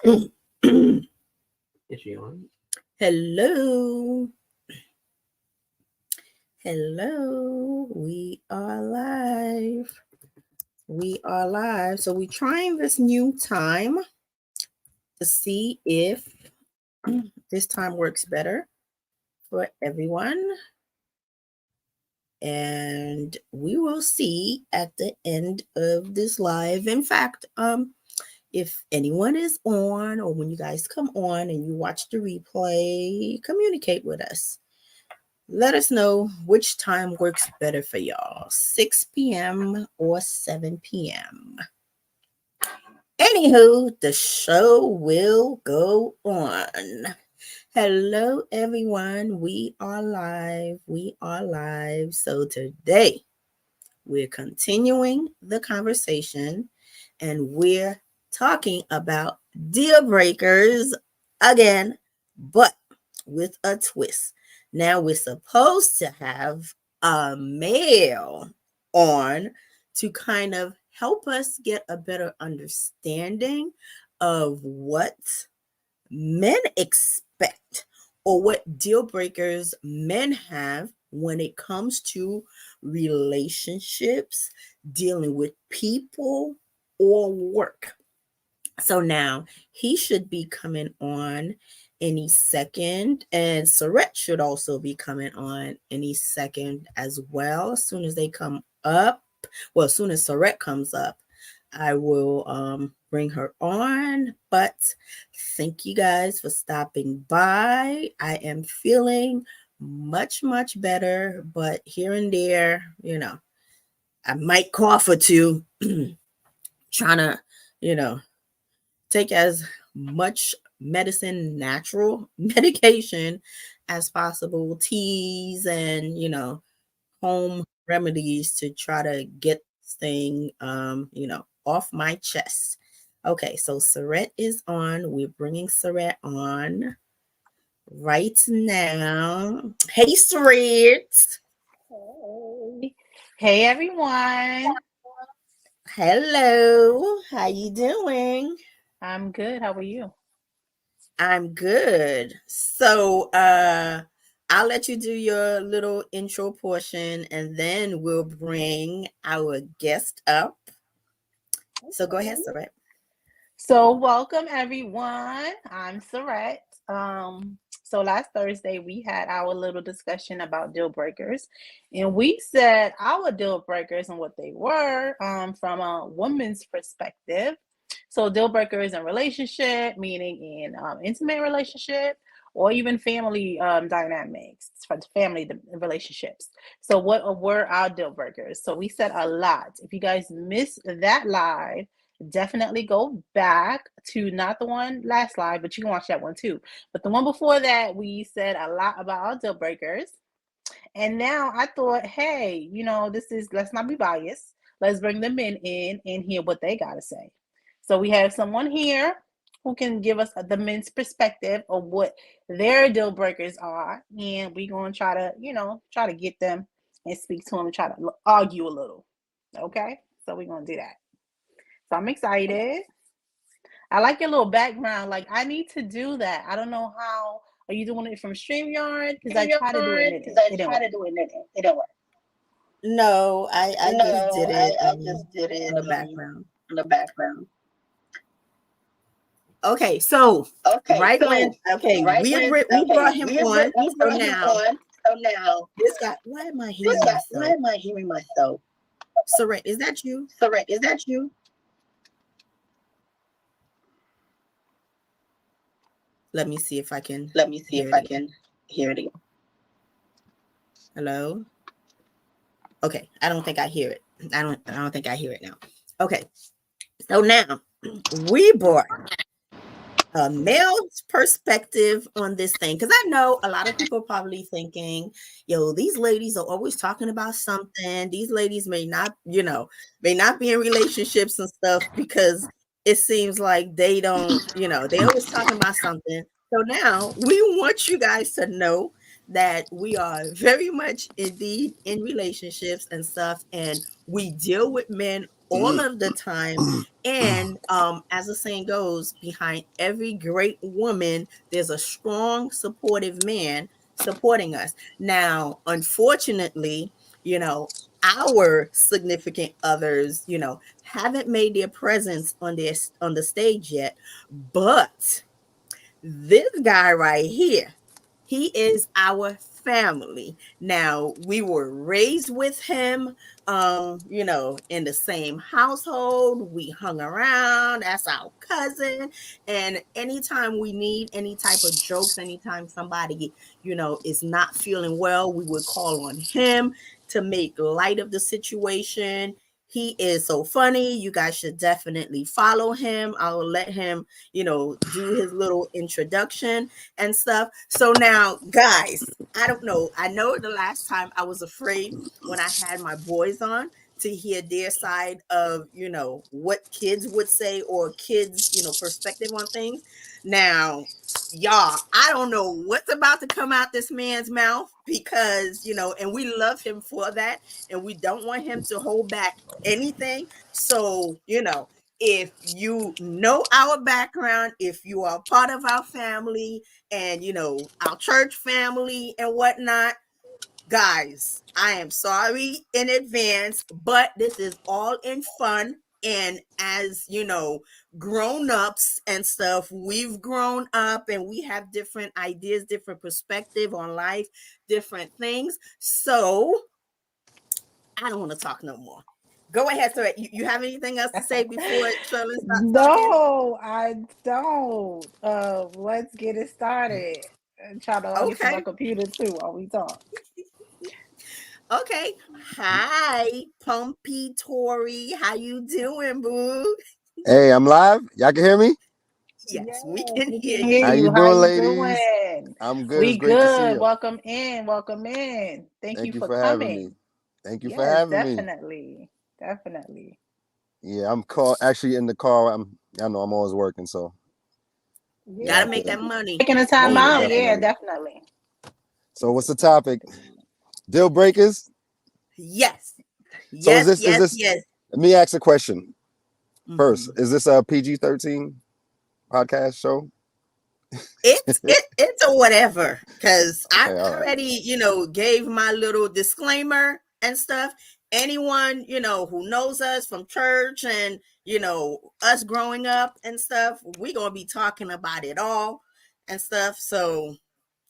Is she on? Hello. Hello. We are live. We are live. So we're trying this new time to see if this time works better for everyone. And we will see at the end of this live. In fact, if anyone is on or when you guys come on and you watch the replay, communicate with us. Let us know which time works better for y'all, 6 p.m. or 7 p.m. Anywho, the show will go on. Hello, everyone. We are live. We are live. So today we're continuing the conversation and we're talking about deal breakers again, but with a twist. Now we're supposed to have a male on to kind of help us get a better understanding of what men expect or what deal breakers men have when it comes to relationships, dealing with people, or work. So now he should be coming on any second, and Surette should also be coming on any second as well. As soon as they come up, well, as soon as Surette comes up, I will bring her on. But thank you guys for stopping by. I am feeling much better, but here and there, I might cough or two, trying to, you know, take as much medicine, natural medication as possible, teas and, home remedies to try to get this thing, off my chest. Okay, so Surette is on. We're bringing Surette on right now. Hey, Surette. Hey. Hey everyone. Hello. How you doing? I'm good. How are you? I'm good. So, I'll let you do your little intro portion and then we'll bring our guest up. So go ahead, Surette. So welcome everyone. I'm Surette. So last Thursday we had our little discussion about deal breakers, and we said our deal breakers and what they were from a woman's perspective. So deal breakers in relationship, meaning in intimate relationship, or even family dynamics for family relationships. So what were our deal breakers? So we said a lot. If you guys missed that live, definitely go back to not the one last live, but you can watch that one too. But the one before that, we said a lot about our deal breakers. And now I thought, hey, let's not be biased. Let's bring the men in and hear what they got to say. So we have someone here who can give us the men's perspective of what their deal breakers are. And we're going to try to get them and speak to them and try to argue a little. Okay? So we're going to do that. So I'm excited. I like your little background. Like, I need to do that. I don't know how. Are you doing it from StreamYard? Because I tried to do it and it didn't work. It didn't work. No, I just did it I just did it in the background. in the background. Okay, so Okay, we brought him on. we So brought him now on. So now this guy, why am I hearing why myself? am I hearing myself? Surette, is that you? Surette, is that you? Let me see if I can hear it again. Hello? Okay, I don't think I hear it. I don't think I hear it now. Okay. So now we brought a male's perspective on this thing, because I know a lot of people are probably thinking, yo, these ladies are always talking about something. These ladies may not be in relationships and stuff because it seems like they don't, they always talking about something. So now we want you guys to know that we are very much indeed in relationships and stuff, and we deal with men all of the time. And as the saying goes, behind every great woman, there's a strong, supportive man supporting us. Now, unfortunately, our significant others, haven't made their presence on the stage yet, but this guy right here, he is our family. Now, we were raised with him, in the same household. We hung around. That's our cousin. And anytime we need any type of jokes, anytime somebody, is not feeling well, we would call on him to make light of the situation. He is so funny. You guys should definitely follow him. I'll let him, do his little introduction and stuff. So now, guys, I don't know. I know the last time I was afraid when I had my boys on to hear their side of, what kids would say or kids, perspective on things. Now, y'all, I don't know what's about to come out this man's mouth because, and we love him for that. And we don't want him to hold back anything. So, if you know our background, if you are part of our family and, our church family and whatnot, guys, I am sorry in advance, but this is all in fun. And as grown-ups and stuff, we've grown up and we have different ideas, different perspective on life, different things. So I don't want to talk no more. Go ahead, sir. You have anything else to say before Shirley starts talking? No, I don't. Let's get it started. And try to log into my Okay. computer too while we talk. Okay. Hi, Pumpy Tori. How you doing, boo? Hey, I'm live. Y'all can hear me? Yes, we Yes, can we hear can hear How you. you you. How doing, you ladies? doing? I'm good. It's We great to see good. you. Welcome in. Welcome in. Thank you Thank you for for having me. coming. Thank you for Yes, having me. definitely. Definitely. Yeah, I'm actually in the car. I know I'm always working, so yeah, Gotta Yeah. I'm make good. that money. Taking the Oh time yeah, out. Yeah, definitely. definitely. So what's the topic? Deal breakers? Yes. So is Yes, this is yes, this yes. let me ask a question first. Mhm. Is this a PG-13 podcast show? It's a whatever because I Okay, all right. already gave my little disclaimer and stuff. Anyone who knows us from church and us growing up and stuff, we're gonna be talking about it all and stuff. So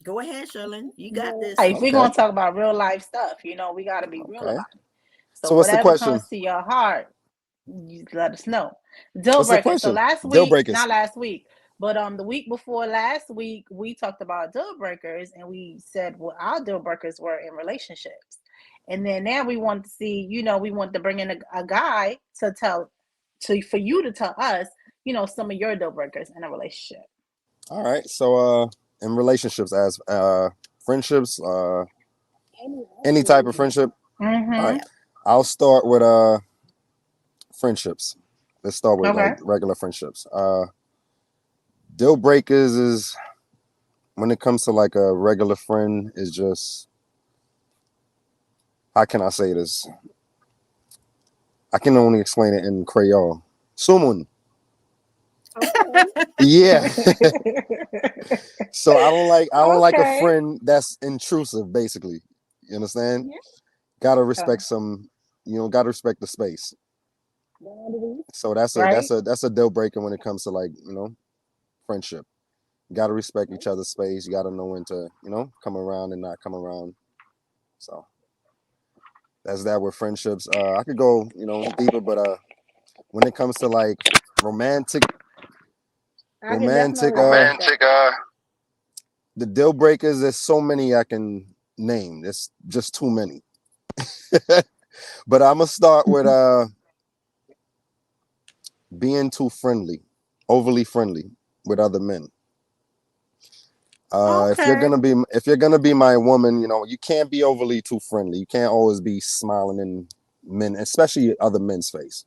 go ahead, Sherlyn, you got Real this. life. We're Okay. gonna talk about real life stuff. We gotta be real Okay. about it. So So what's the whatever question? comes to your heart, you let us know. Deal What's the breaker. So question? last Deal week, breakers. not last week, but the week before last week, we talked about deal breakers and we said what our deal breakers were in relationships. And then now we want to see, we want to bring in a guy for you to tell us, some of your deal breakers in a relationship. All right. So in relationships as friendships, any type of friendship. All right. Mm-hmm. Yeah. I'll start with friendships. Let's start with like Okay. regular friendships. Deal breakers is when it comes to like a regular friend is just how can I say this? I can only explain it in Creole. Sumun. Yeah. So I don't like a Okay. friend that's intrusive, basically. You understand? Gotta respect gotta respect the space. So that's a Right? that's a that's a deal breaker when it comes to like, friendship. You gotta respect each other's space. You gotta know when to, come around and not come around. So that's that with friendships. I could go, deeper, but when it comes to like romantic, I can romantic, definitely relate that. the deal breakers, there's so many I can name. There's just too many. But I'm gonna start with being too friendly, overly friendly with other men. Okay. If you're gonna be my woman, you can't be overly too friendly. You can't always be smiling in men, especially other men's face.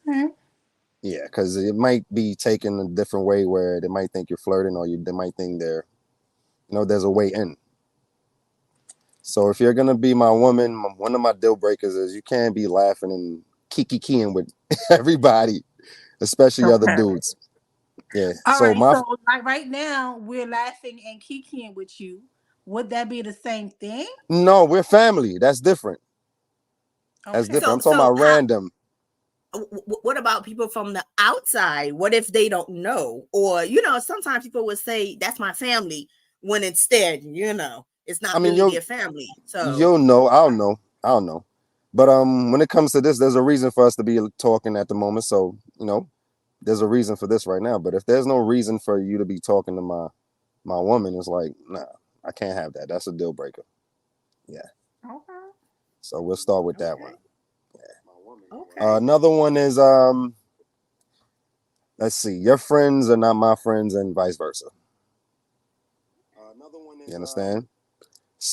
Mhm. Yeah, because it might be taken a different way where they might think you're flirting, or they might think there's a way in. So if you're gonna be my woman, one of my deal breakers is you can't be laughing in kikiing with everybody, especially other Okay. dudes. Yeah. All So right. my So like right now, we're laughing and kikiing with you. Would that be the same thing? no, we're family. That's different. That's Okay. different. I'm So talking so about how random. what about people from the outside? What if they don't know? Or, sometimes people would say that's my family when instead, it's I not mean, really their family. So, you'll know. I'll know. But when it comes to this, there's a reason for us to be talking at the moment. So there's a reason for this right now. But if there's no reason for you to be talking to my woman, it's like, nah, I can't have that. That's a deal breaker. Yeah. Okay. So we'll start with that one. okay. Another one is let's see, your friends are not my friends, and vice versa. You understand?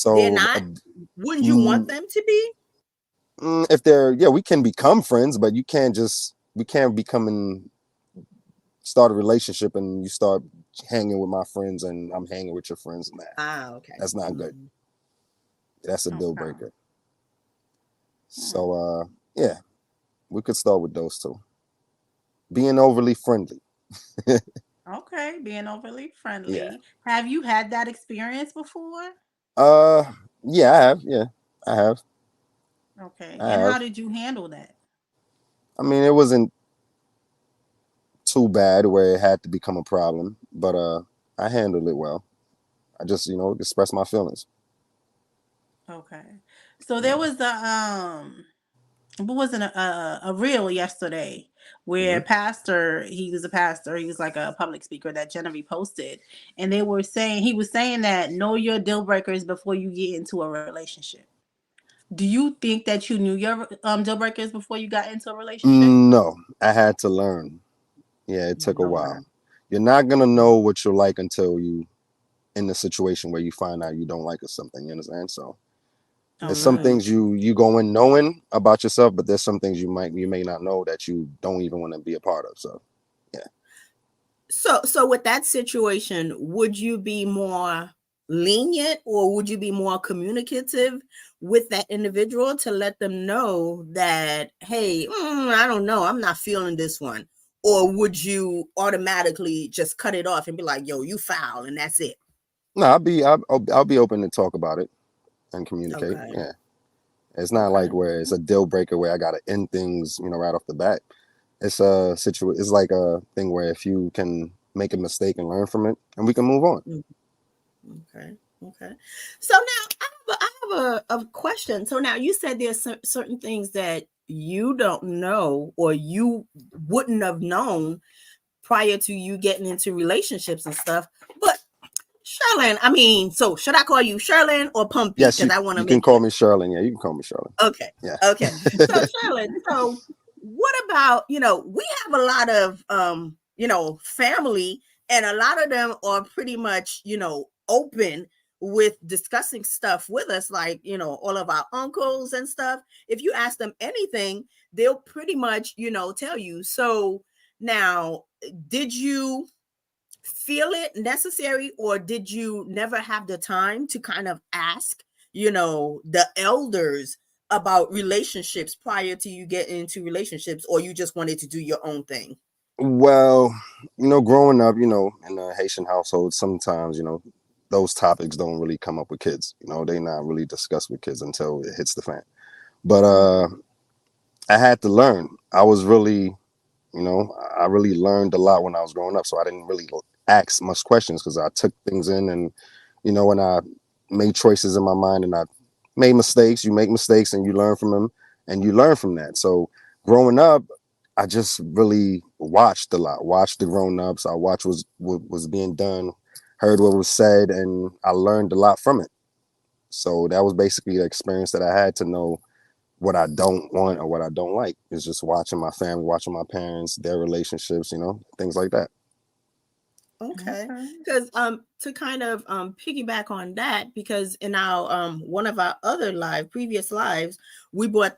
They're So not. Wouldn't you want mm, them to be? if they're, yeah, we can become friends, but we can't become and start a relationship and you start hanging with my friends and I'm hanging with your friends. Nah, Ah, okay. that's not good. Mhm. That's a deal Okay. breaker. Hmm. So yeah, we could start with those two. Being overly friendly. Okay. Being overly Yeah. friendly. Have you had that experience before? Uh yeah, I have. Yeah, I have. Okay. I And have. how did you handle that? I mean, it wasn't too bad where it had to become a problem, but I handled it well. I just, expressed my feelings. Okay. So there Yeah. was what wasn't a reel yesterday where Hmm. he was a pastor, he was like a public speaker that Genevieve posted, and he was saying that know your deal breakers before you get into a relationship. Do you think that you knew your deal breakers before you got into a relationship? No, I had to learn. Yeah, it took a while. You're not gonna know what you're like until you in the situation where you find out you don't like or something. You understand? So there's some Okay. Mm. things you go in knowing about yourself, but there's some things you may not know that you don't even want to be a part of. So yeah. So with that situation, would you be more lenient or would you be more communicative with that individual to let them know that, hey, I don't know, I'm not feeling this one? Or would you automatically just cut it off and be like, yo, you foul, and that's it? No, I'll be open to talk about it and communicate. Okay. Yeah. It's not like Okay. where it's a deal breaker where I gotta end things, right off the bat. It's a situation. It's like a thing where if you can make a mistake and learn from it, and we can move on. Mm. Okay. Okay. So now I have a question. So now you said there's certain things that you don't know or you wouldn't have known prior to you getting into relationships and stuff. But Charlene, I mean, so should I call you Charlene or Pumpy? Yes, Because I want to you can make call sure. me Charlene. Yeah, you can call me Charlene. Okay. Yeah. Okay. So Charlene, so what about, we have a lot of family, and a lot of them are pretty much, open with discussing stuff with us, like, all of our uncles and stuff. If you ask them anything, they'll pretty much, tell you. So now, did you feel it necessary, or did you never have the time to kind of ask the elders about relationships prior to you getting into relationships, or you just wanted to do your own thing? Well, growing up, in a Haitian household, sometimes, those topics don't really come up with kids. They not really discussed with kids until it hits the fan. But I had to learn. I was really, I really learned a lot when I was growing up. So I didn't really ask much questions because I took things in and, when I made choices in my mind and I made mistakes, you make mistakes and you learn from them and you learn from that. So growing up, I just really watched a lot, watched the grown ups. I watched what was being done, heard what was said, and I learned a lot from it. So that was basically the experience that I had to know what I don't want or what I don't like. Is just watching my family, watching my parents, their relationships, things like that. Okay, Okay. because to kind of piggyback on that, because in our one of our other previous lives, we brought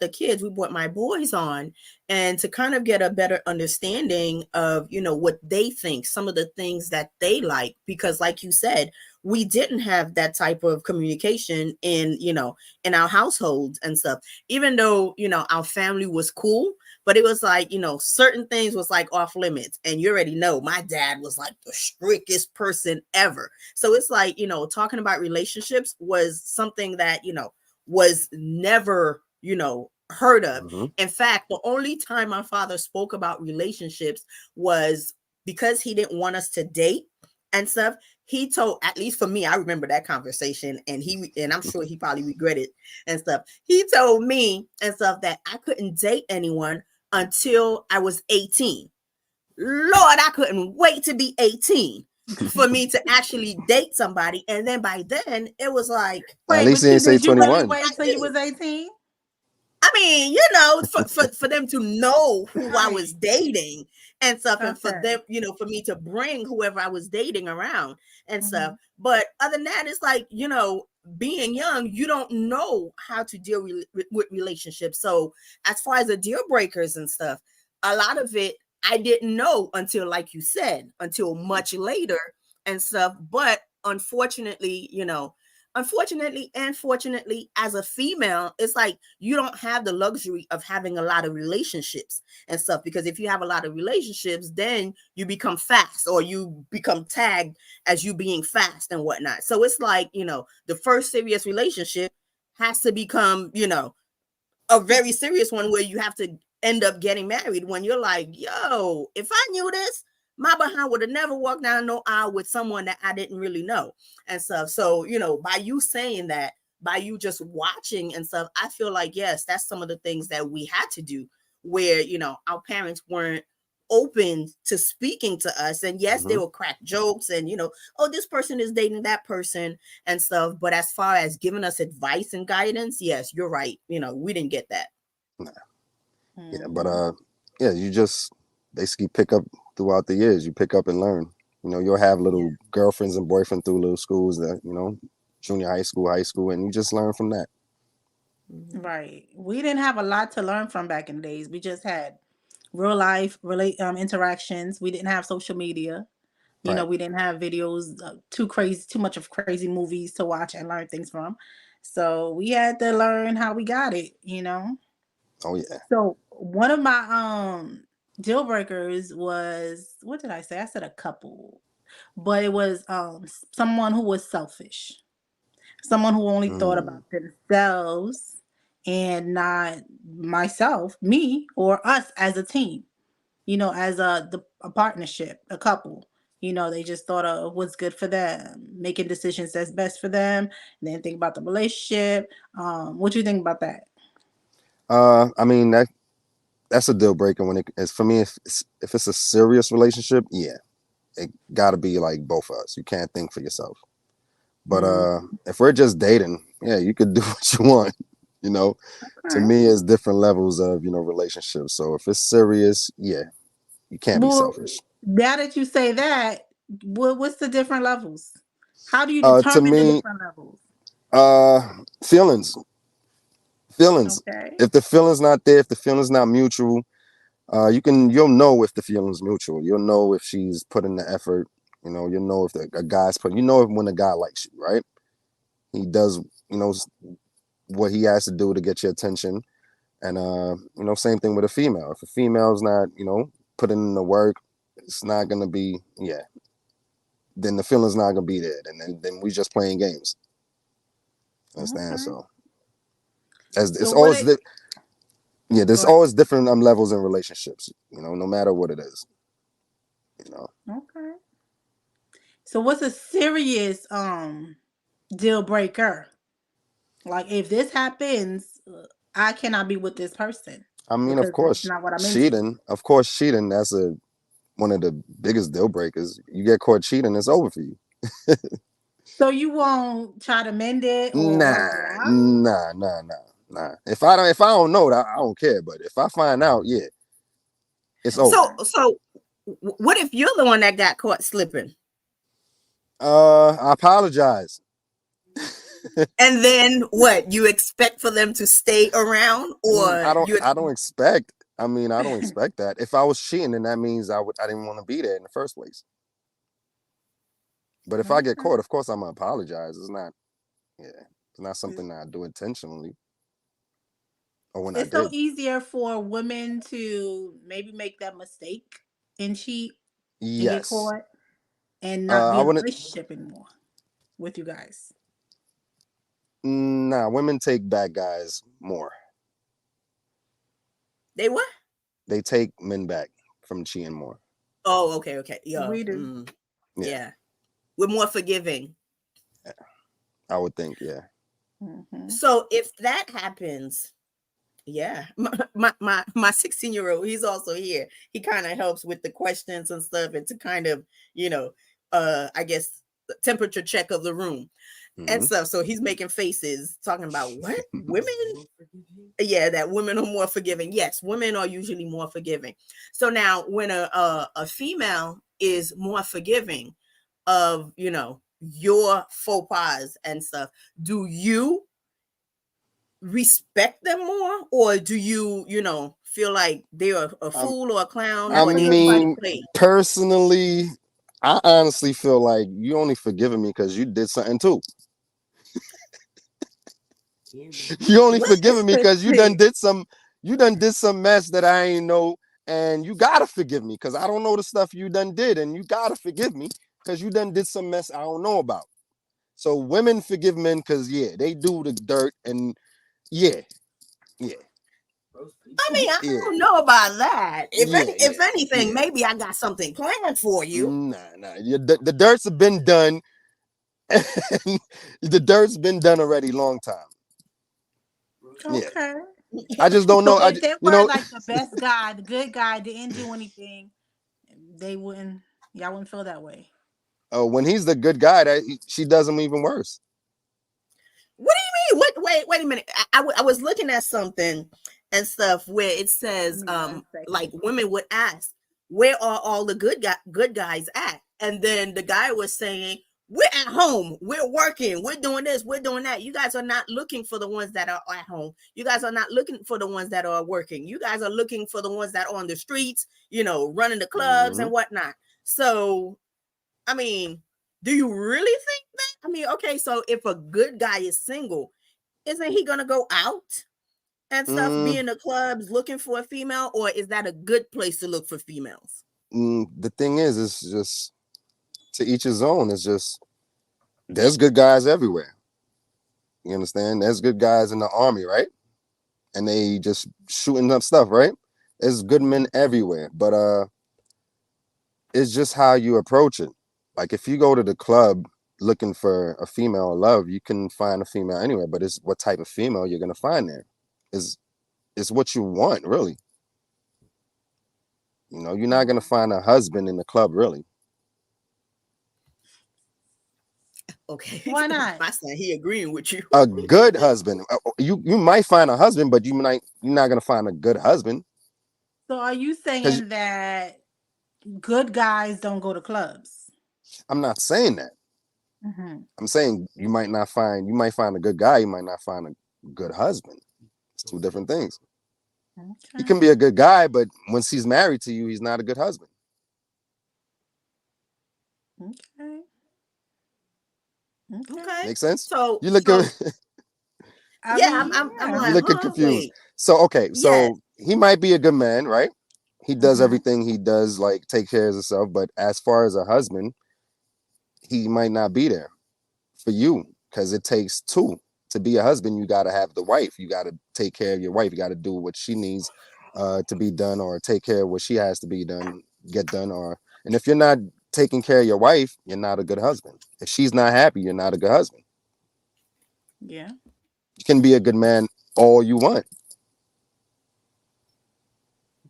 my boys on, and to kind of get a better understanding of what they think, some of the things that they like, because like you said, we didn't have that type of communication in our households and stuff. Even though our family was cool, but it was like, certain things was like off limits. And you already know my dad was like the strictest person ever. So it's like, talking about relationships was something that, was never, heard of. Mm-hmm. In fact, the only time my father spoke about relationships was because he didn't want us to date and stuff. He told, at least for me, I remember that conversation, and I'm sure he probably regretted and stuff. He told me and stuff that I couldn't date anyone until I was 18. Lord, I couldn't wait to be 18 for me to actually date somebody. And then by then it was like, At Wait, least but he didn't say did you really 21. wait until you was 18? I mean, for them to know who I was Right. dating and stuff, and for Okay. them, for me to bring whoever I was dating around and stuff. Mhm. But other than that, it's like, being young, you don't know how to deal with relationships. So as far as the deal breakers and stuff, a lot of it I didn't know until, like you said, until much later and stuff. But unfortunately and fortunately, as a female, it's like you don't have the luxury of having a lot of relationships and stuff, because if you have a lot of relationships, then you become fast, or you become tagged as you being fast and whatnot. So it's like, the first serious relationship has to become, a very serious one where you have to end up getting married, when you're like, yo, if I knew this, my behind would have never walked down no aisle with someone that I didn't really know and stuff. So, by you saying that, by you just watching and stuff, I feel like, yes, that's some of the things that we had to do where, our parents weren't open to speaking to us. And yes, they Mm-hmm. will crack jokes and, oh, this person is dating that person and stuff. But as far as giving us advice and guidance, yes, you're right. We didn't get that. Yeah, but yeah, you just basically pick up throughout the years. You pick up and learn. You'll have little girlfriends and boyfriends through little schools that, junior high school, and you just learn from that. Right. We didn't have a lot to learn from back in the days. We just had real life interactions. We didn't have social media. Right. We didn't have videos, too much of crazy movies to watch and learn things from. So we had to learn how we got it. Oh yeah. So one of my deal breakers was, what did I say? I said a couple, but it was someone who was selfish. Someone who only thought Mm. about themselves and not me, or us as a team, as a partnership, a couple. They just thought of what's good for them, making decisions that's best for them, and then think about the relationship. What do you think about that? I mean, that's a deal breaker when it's for me. If it's a serious relationship, yeah, it got to be like both of us. You can't think for yourself. But if we're just dating, yeah, you could do what you want. To Okay. me, it's different levels of relationships. So if it's serious, yeah, you can't be Well, selfish. now that you say that, what's the different levels? How do you To determine the me, different levels? feelings. Okay. If the feeling's not there, if the feeling's not mutual, you'll know if the feeling's mutual. You'll know if she's putting the effort. You'll know if a guy's putting. When a guy likes you, right? He does. What he has to do to get your attention, and same thing with a female. If a female's not, putting in the work, it's not gonna be. Yeah. Then the feeling's not gonna be there, and then we just playing games. Understand? Okay. So as it's So what always it there's go ahead. always different levels in relationships. No matter what it is. Okay. So what's a serious deal breaker? Like if this happens, I cannot be with this person I mean, of because it's course, not what I'm into. cheating. Of course, cheating. That's one of the biggest deal breakers. You get caught cheating, it's over for you. So you won't try to mend it or work it Nah, out? nah, nah, nah, nah. If I don't know that, I don't care. But if I find out, yeah, it's over. Okay. So what if you're the one that got caught slipping? I apologize. And then what? You expect for them to stay around, or I don't. you I don't expect. I mean, I don't expect that. If I was cheating, then that means I didn't want to be there in the first place. But if I get Okay. caught, of course I'm gonna apologize. It's not. Yeah, it's not something that I do intentionally. or when It's I so did. easier for women to maybe make that mistake and cheat and get Yes. caught and not be I in a wouldn't. relationship anymore with you guys. Nah, women take bad guys more. They what? They take men back from cheating more. Oh, okay. Yeah. We do. Yeah, Yeah. We're more forgiving. I would think. Yeah. Mm-hmm. So if that happens, yeah, my 16-year-old, he's also here. He kind of helps with the questions and stuff, and to kind of, I guess the temperature check of the room and Mhm. stuff. So he's making faces talking about what women. Yeah, that women are more forgiving. Yes, women are usually more forgiving. So now when a female is more forgiving of, your faux pas and stuff, do you respect them more, or do you, feel like they're a Um, fool or a clown, I or That's a they good easy to mean, question. play? personally, I honestly feel like you only forgiving me because you did something too. You only forgiving me because you done did some mess that I ain't know, and you gotta forgive me because I don't know the stuff you done did, and you gotta forgive me because you done did some mess I don't know about. So women forgive men because they do the dirt, and yeah, yeah, I mean, I yeah, don't know about that. If anything, yeah. maybe I got something planned for you. Nah. The dirts have been done. The dirt's been done already, long time. Yeah, Okay. I just don't know. So if they were like the best guy, the good guy, didn't do anything, y'all wouldn't feel that way. When he's the good guy, she does him even worse. What do you mean? Wait a minute. I was looking at something and stuff where it says, Give me 1 second. like women would ask, where are all the good guys at? And then the guy was saying, we're at home, we're working, we're doing this, we're doing that. You guys are not looking for the ones that are at home. You guys are not looking for the ones that are working. You guys are looking for the ones that are on the streets, running the clubs and whatnot. So, I mean, do you really think that? I mean, okay, so if a good guy is single, isn't he gonna go out and stuff, be in the clubs looking for a female, or is that a good place to look for females? The thing is, it's just to each his own. It's just there's good guys everywhere. You understand? There's good guys in the army, right? And they just shooting up stuff, right? There's good men everywhere, but it's just how you approach it. Like if you go to the club looking for a female love, you can find a female anywhere, but it's what type of female you're gonna find there. Is what you want, really. You're not gonna find a husband in the club, really. Okay. Why not? My son, he agreeing with you. A good husband. You might find a husband, but you're not gonna find a good husband. So are you Because saying that good guys don't go to clubs? I'm not saying that. Mm-hmm. I'm saying you might find a good guy, you might not find a good husband. It's two different things. Okay. He can be a good guy, but once he's married to you, he's not a good husband. Okay. Okay. Make sense? So, You look so at yeah, I'm you like, looking confused. wait. So okay, Yes. so he might be a good man, right? He does Mhm. everything he does, like take care of himself, but as far as a husband, he might not be there for you because it takes two to be a husband. You got to have the wife. You got to take care of your wife. You got to do what she needs to be done, or take care of what she has to be done, get done. And if you're not taking care of your wife, you're not a good husband. If she's not happy, you're not a good husband. Yeah. You can be a good man all you want.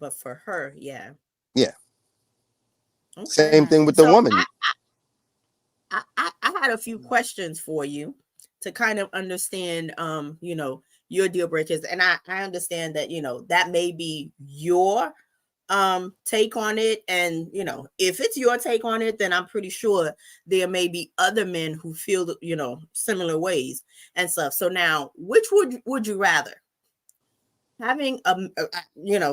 But for her, yeah. Yeah. Okay. Same thing with the So woman. I had a few questions for you to kind of understand, your deal breakers. And I understand that, that may be your take on it. And, if it's your take on it, then I'm pretty sure there may be other men who feel, similar ways and stuff. So now, which would you rather? Having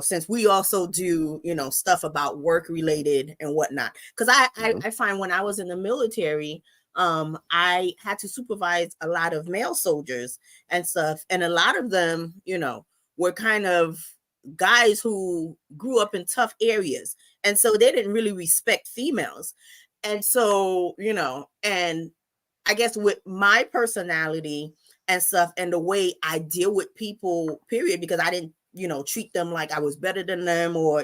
since we also do stuff about work related and whatnot, because I find when I was in the military, I had to supervise a lot of male soldiers and stuff, and a lot of them were kind of guys who grew up in tough areas. And so they didn't really respect females. And so, and I guess with my personality and stuff and the way I deal with people, period, because I didn't, treat them like I was better than them or,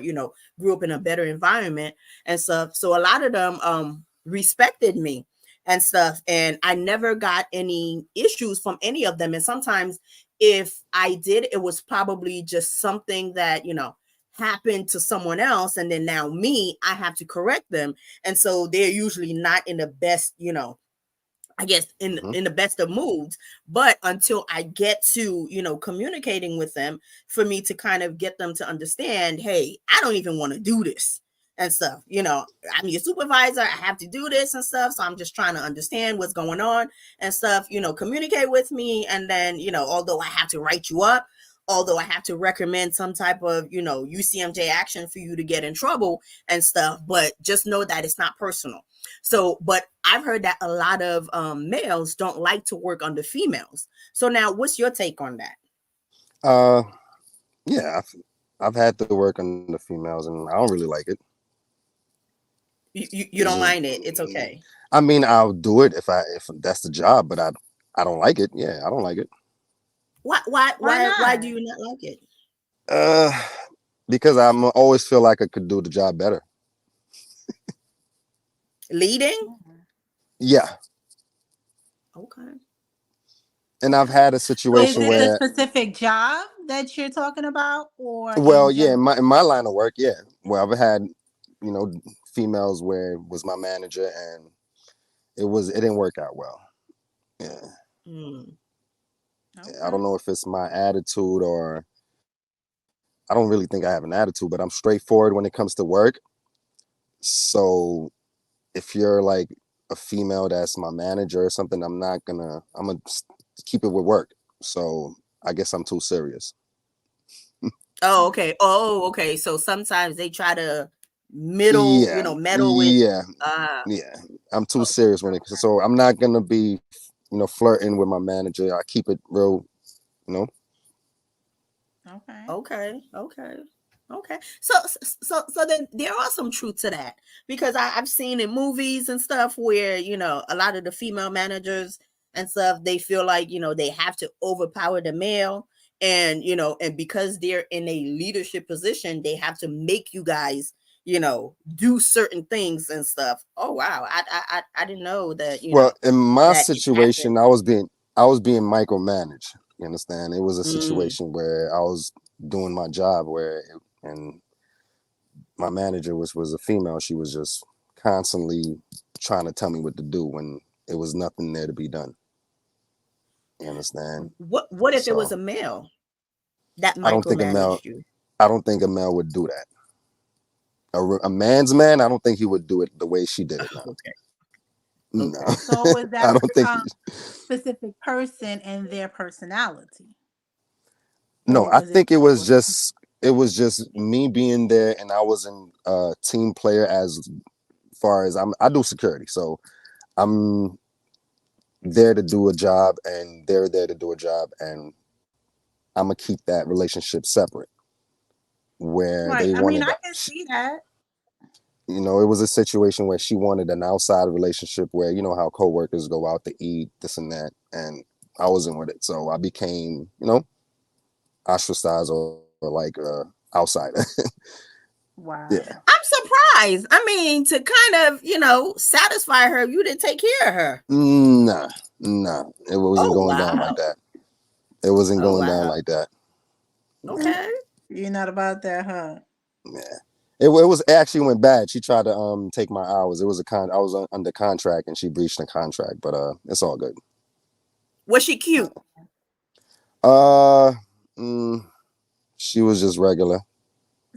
grew up in a better environment and stuff. So a lot of them respected me and stuff. And I never got any issues from any of them. And sometimes if I did, it was probably just something that, happened to someone else. And then now I have to correct them. And so they're usually not in the best, I guess in the best of moods, but until I get to, communicating with them for me to kind of get them to understand, hey, I don't even want to do this and stuff. I'm your supervisor. I have to do this and stuff. So I'm just trying to understand what's going on and stuff, communicate with me. And then, although I have to write you up, although I have to recommend some type of, UCMJ action for you to get in trouble and stuff, but just know that it's not personal. So, but I've heard that a lot of males don't like to work under females. So now what's your take on that? Yeah, I've had to work under females and I don't really like it. You don't mind it? It's okay. I mean, I'll do it if that's the job, but I don't like it. Yeah, I don't like it. Why do you not like it? Because I'm always feel like I could do the job better. Leading? Yeah. Okay. And I've had a situation where where a specific job that you're talking about, or in my line of work, yeah. Well, I've had, females where it was my manager and it didn't work out well. Yeah. Okay. I don't know if it's my attitude or I don't really think I have an attitude, but I'm straightforward when it comes to work. So if you're like a female that's my manager or something, I'm gonna keep it with work. So I guess I'm too serious. Oh, okay. So sometimes they try to meddle with. Yeah. I'm too serious when so I'm not gonna be, flirting with my manager. I keep it real, Okay. So then there are some truth to that because I've seen in movies and stuff where, a lot of the female managers and stuff, they feel like, they have to overpower the male and, and because they're in a leadership position, they have to make you guys, do certain things and stuff. Oh, wow. I didn't know that, well, in my situation, I was being micromanaged. You understand? It was a situation where I was doing my job and my manager was a female. She was just constantly trying to tell me what to do when it was nothing there to be done. You understand? What if it was a male that micromanaged you? I don't think a male would do that. A man's man, I don't think he would do it the way she did it now. Okay. No. So was that I don't think specific person and their personality? No, I think it was just me being there, and I wasn't a team player as far as I do security, so I'm there to do a job, and they're there to do a job, and I'm gonna keep that relationship separate. Where they wanted, I can see that. It was a situation where she wanted an outside relationship where how coworkers go out to eat, this and that, and I wasn't with it, so I became, ostracized or like outsider. Wow. Yeah. I'm surprised. I mean, to kind of, satisfy her, you didn't take care of her. Nah. It wasn't going down like that. It wasn't going down like that. Okay. You're not about that, huh? Yeah. It actually went bad. She tried to take my hours. It was I was under contract and she breached the contract, but it's all good. Was she cute? She was just regular.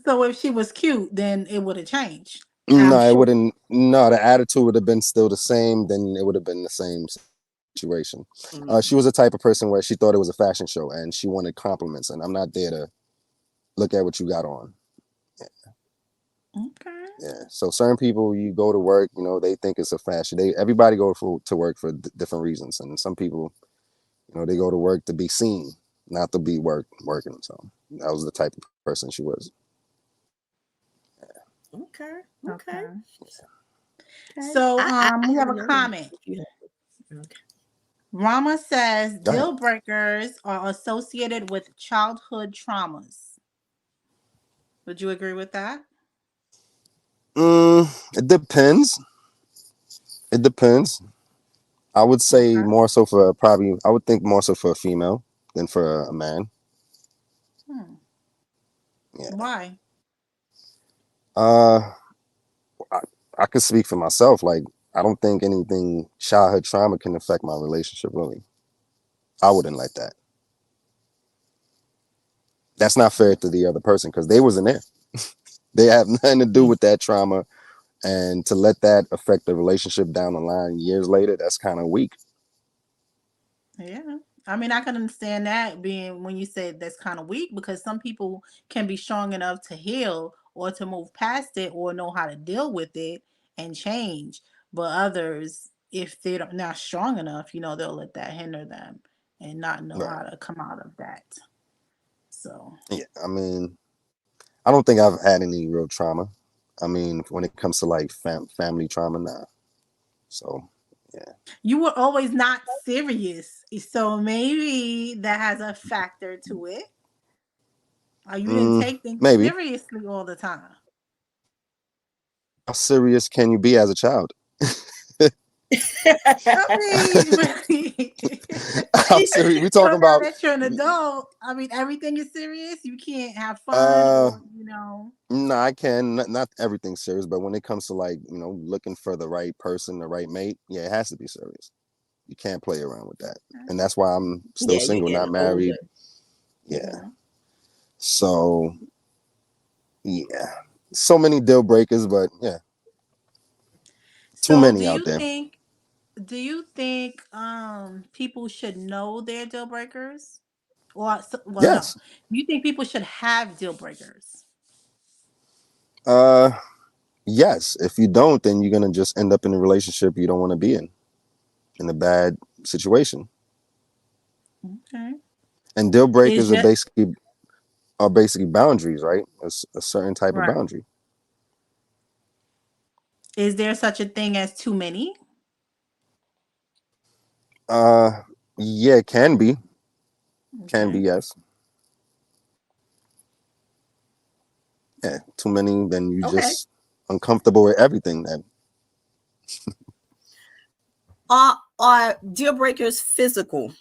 So if she was cute, then it would have changed. No, it wouldn't. No, the attitude would have been still the same. Then it would have been the same situation. She was the type of person where she thought it was a fashion show and she wanted compliments, and I'm not there to look at what you got on. Yeah. Okay. Yeah. So certain people, you go to work, they think it's a fashion. Everybody go to work for different reasons, and some people, they go to work to be seen, not to be working. So that was the type of person she was. Okay. Okay. Okay. So I we have have a another one comment. if you have- Okay. Rama says Go ahead. deal breakers are associated with childhood traumas. Would you agree with that? It depends. It depends. I would say Okay. more so for probably. I would think more so for a female than for a man. Hmm. Yeah. Why? Uh, I, I could speak for myself. Like, I don't think anything childhood trauma can affect my relationship. Really, I wouldn't like that. That's not fair to the other person because they wasn't there. They have nothing to do with that trauma, and to let that affect the relationship down the line years later, that's kind of weak. Yeah. I mean, I can understand that being when you say that's kind of weak because some people can be strong enough to heal or to move past it or know how to deal with it and change. But others, if they're not strong enough, they'll let that hinder them and not know Right. how to come out of that. So, Yeah. I mean, I don't think I've had any real trauma. I mean, when it comes to like family trauma, nah. So, yeah. you were always not serious. So maybe that has a factor to it. Or you didn't take things Maybe. seriously all the time. How serious can you be as a child? I mean, really. How serious? We So talking now about? that you're an adult, I mean, everything is serious. You can't have fun Uh, or. no, I can. Not everything serious, but when it comes to like looking for the right person, the right mate, yeah, it has to be serious. You can't play around with that, and that's why I'm still Yeah, you're single, not getting older. married. Yeah. Mhm. So yeah, so many deal breakers, but yeah, too So many do out you there. think people should know their deal breakers? Well, no. Yes. Do you think people should have deal breakers? Uh, yes. If you don't, then you're gonna just end up in a relationship you don't want to be in a bad situation. Okay. And deal Is breakers just are basically boundaries, right? It's a certain type of right. boundary. Is there such a thing as too many? Uh, yeah, it can be. Can be, Okay. yes. Yeah, too many, then you Okay. just uncomfortable with everything. Then Are deal breakers physical?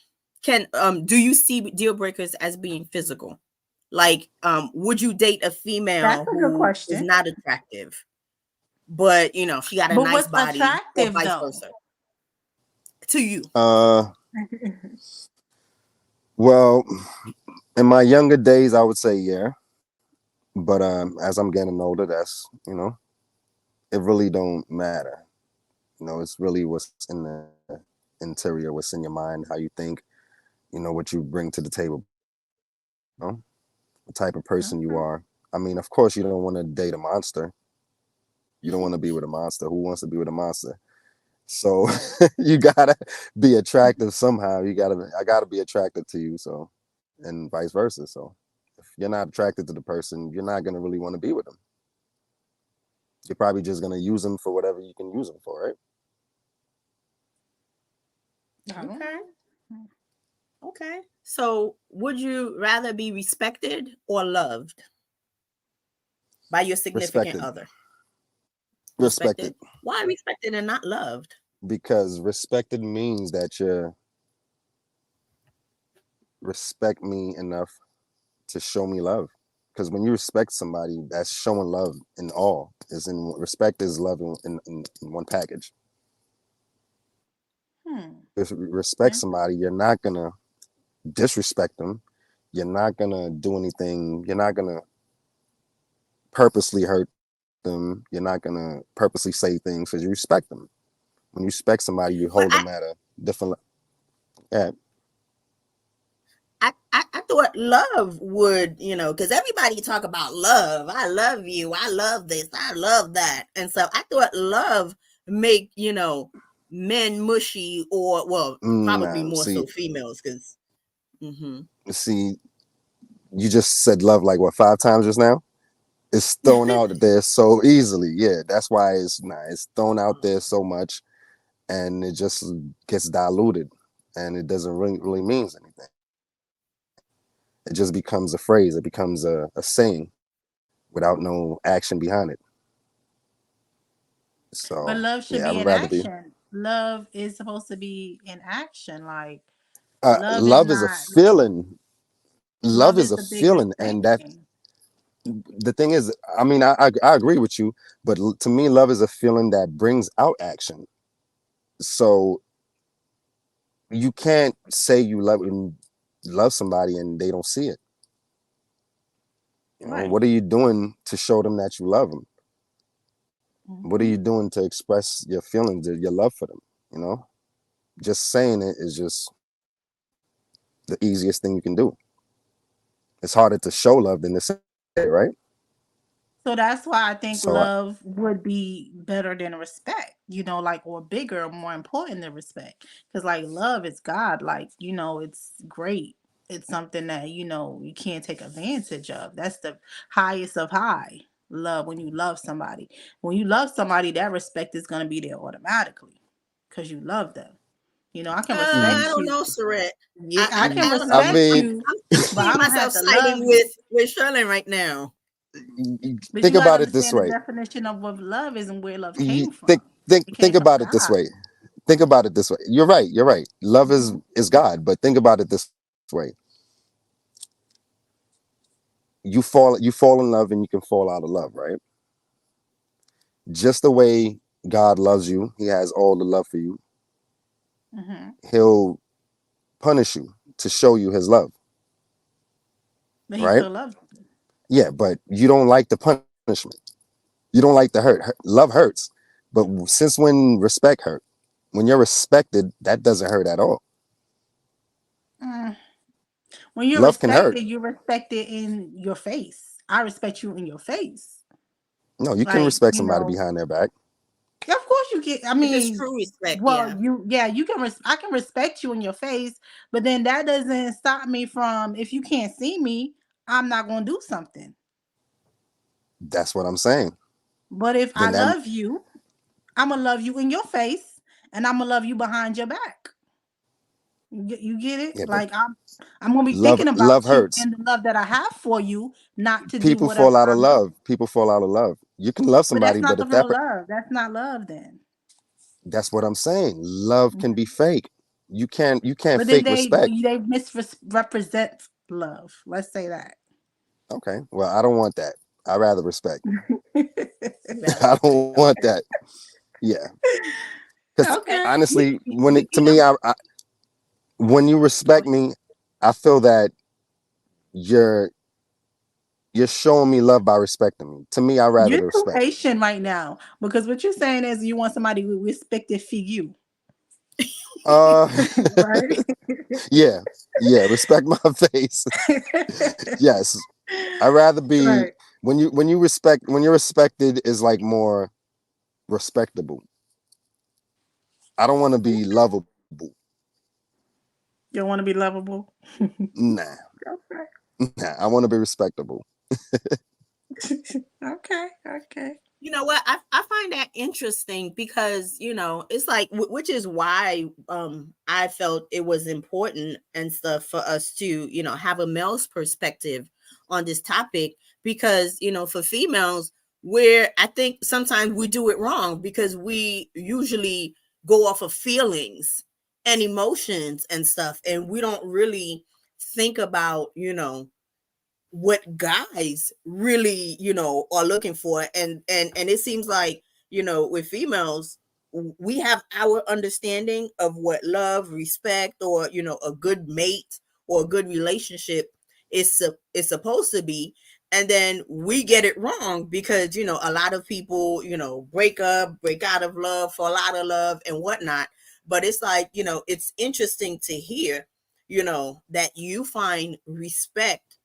Do you see deal breakers as being physical? Like, would you date a That's female a good who is question. not attractive, but she got a But nice what's body, or attractive vice though? versa? To you, uh, well, in my younger days, I would say yeah, but as I'm getting older, that's it really don't matter. It's really what's in the interior, what's in your mind, how you think, what you bring to the table, the type of person you Okay. are. I mean, of course, you don't want to date a monster. You don't want to be with a monster. Who wants to be with a monster? So you gotta be attractive somehow. I gotta be attracted to you. So, and vice versa. So if you're not attracted to the person, you're not gonna really want to be with them. You're probably just gonna use them for whatever you can use them for, right? I don't okay, know. okay. So, would you rather be respected or loved by your significant Respected, other? respected, Respected. Why respected and not loved? because respected means that you respect me enough to show me love. Because when you respect somebody, that's showing love in all. Is in respect is love in one package. If you respect somebody, you're not gonna disrespect them. You're not gonna do anything. You're not gonna purposely hurt them. You're not gonna purposely say things because you respect them. When you respect somebody, you But hold them at a different. Yeah. I thought love would, because everybody talk about love. I love you. I love this. I love that. And so I thought love make, men mushy, or well, probably Nah. more See, so females, because Mm-hmm. See, you just said love like what 5 times just now? It's thrown out there so easily. Yeah, that's why it's thrown out there so much, and it just gets diluted, and it doesn't really means anything. It just becomes a phrase. It becomes a saying without no action behind it. But So love should yeah, be I'd in rather be. action. Love is supposed to be in action. Like love is Love is a not. feeling. Love Love is is a the biggest feeling, and that thing. the thing is, I mean, I agree with you, but to me, love is a feeling that brings out action. So you can't say you love somebody and they don't see it. You know, Right. what are you doing to show them that you love them? What are Mhm. you doing to express your feelings, your love for them? You know, just saying it is just the easiest thing you can do. It's harder to show love than to say it, right? So that's why I think So love would be better than respect, like, or bigger or more important than respect. Because, like, love is God, like, it's great. It's something that, you can't take advantage of. That's the highest of high love when you love somebody. When you love somebody, that respect is going to be there automatically because you love them. I can I respect don't you. know, Surette. Yeah, I can I don't know. I respect mean, you, I'm but seeing I don't have myself to love siding you. with Shirley right now. But you think got to about it this understand the way. definition of what love is and where love You came from. It came think from about it this God. way. Think about it this way. You're right. You're right. Love Mhm. is God, but think about it this way. You fall in love and you can fall out of love, right? Just the way God loves you, he has all the love for you. Mhm. He'll punish you to show you his love, But he right? still loves you. Yeah, but you don't like the punishment. You don't like the hurt. Love hurts. But since when respect hurt? When you're respected, that doesn't hurt at all. Mm. When you're Love can hurt. respected, you're respected in your face. I respect you in your face. No, you can Like, respect somebody behind their back. of course you can. I If it's mean, true respect, well, yeah. you can. I can respect you in your face, but then that doesn't stop me from, if you can't see me, I'm not gonna do something. That's what I'm saying. But if I Then that love you, I'm gonna love you in your face, and I'm gonna love you behind your back. You get it? yeah, but Like, I'm gonna be love thinking love about you hurts. and the love that I have for you, not to do People whatever fall out of I do. love. People fall out of love. You can love But that's somebody, not but the if that real love. That's not love then. that's what I'm saying. Love can be Mhm. fake. You can't But then fake they respect. they misrepresent love. Let's say that. Okay. Well, I don't want that. I rather respect. You rather I respect. don't want Okay. that. Yeah. Because Okay. honestly, when it to You know, me, when you go respect ahead. me, I feel that you're you're showing me love by respecting me. To me, I rather You're the too respect. Haitian right now because what you're saying is you want somebody with respected for you, Uh, right? yeah, yeah. Respect my face. Yes, I rather be Right. when you're respected is like more respectable. I don't want to be lovable. You want to be lovable. Nah, Okay. nah. I want to be respectable. Okay. Okay. You know what? I find that interesting because, it's like, which is why I felt it was important and stuff for us to, have a male's perspective on this topic because, for females, where I think sometimes we do it wrong because we usually go off of feelings and emotions and stuff, and we don't really think about, what guys really are looking for, and it seems like with females we have our understanding of what love, respect, or a good mate or a good relationship is supposed to be, and then we get it wrong because a lot of people break out of love, fall out of love and whatnot. But it's like it's interesting to hear that you find respect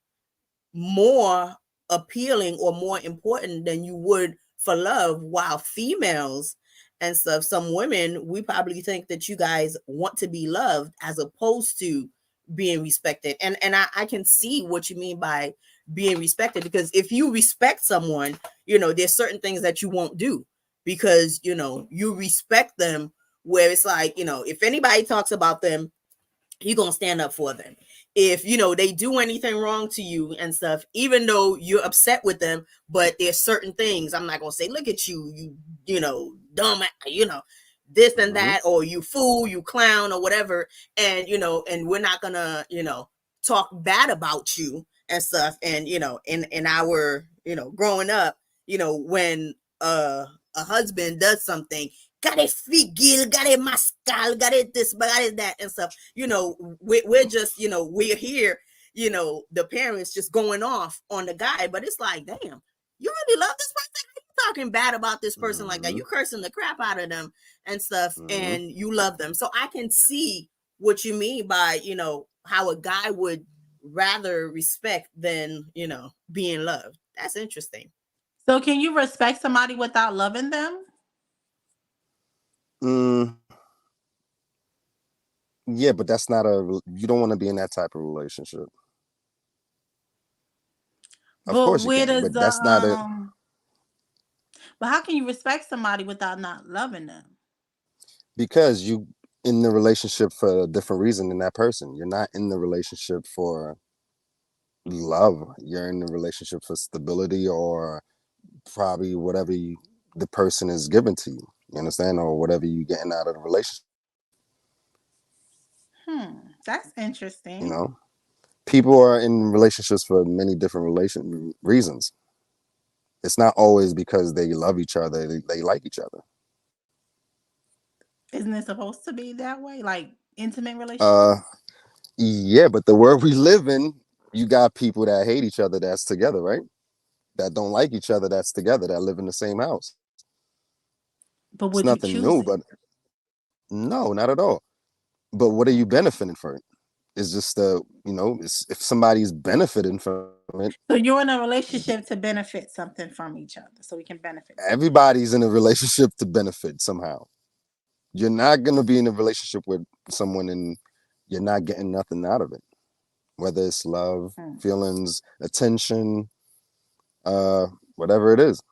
more appealing or more important than you would for love, while females and stuff, some women, we probably think that you guys want to be loved as opposed to being respected. And I can see what you mean by being respected, because if you respect someone, there's certain things that you won't do because you respect them, where it's like, if anybody talks about them, you're gonna stand up for them. If they do anything wrong to you and stuff, even though you're upset with them, but there's certain things I'm not gonna say, look at you, dumb, this and that, or you fool, you clown, or whatever. And and we're not gonna talk bad about you and stuff. And in our growing up, when a husband does something, got it figil, got it mascal, got it this, got it that, and stuff. We're just, we're here, the parents just going off on the guy, but it's like, damn, you really love this person? You talking bad about this person like that? You cursing the crap out of them and stuff, and you love them. So I can see what you mean by, how a guy would rather respect than, being loved. That's interesting. So can you respect somebody without loving them? Yeah, but that's not you don't want to be in that type of relationship. Of course you can, but that's not it. But how can you respect somebody without not loving them? Because you in the relationship for a different reason than that person. You're not in the relationship for love. You're in the relationship for stability, or probably whatever the person is given to you. You understand? Or whatever you're getting out of the relationship. That's interesting. People are in relationships for many different reasons. It's not always because they love each other, they like each other. Isn't it supposed to be that way? Like intimate relationships? Yeah, but the world we live in, you got people that hate each other that's together, right? That don't like each other that's together, that live in the same house. But It's would you nothing choose new, it? but no, not at all. But what are you benefiting from it? It's just if somebody's benefiting from it. So you're in a relationship to benefit something from each other, so we can benefit. Everybody's in a relationship to benefit somehow. You're not gonna be in a relationship with someone and you're not getting nothing out of it. Whether it's love, feelings, attention, whatever it is.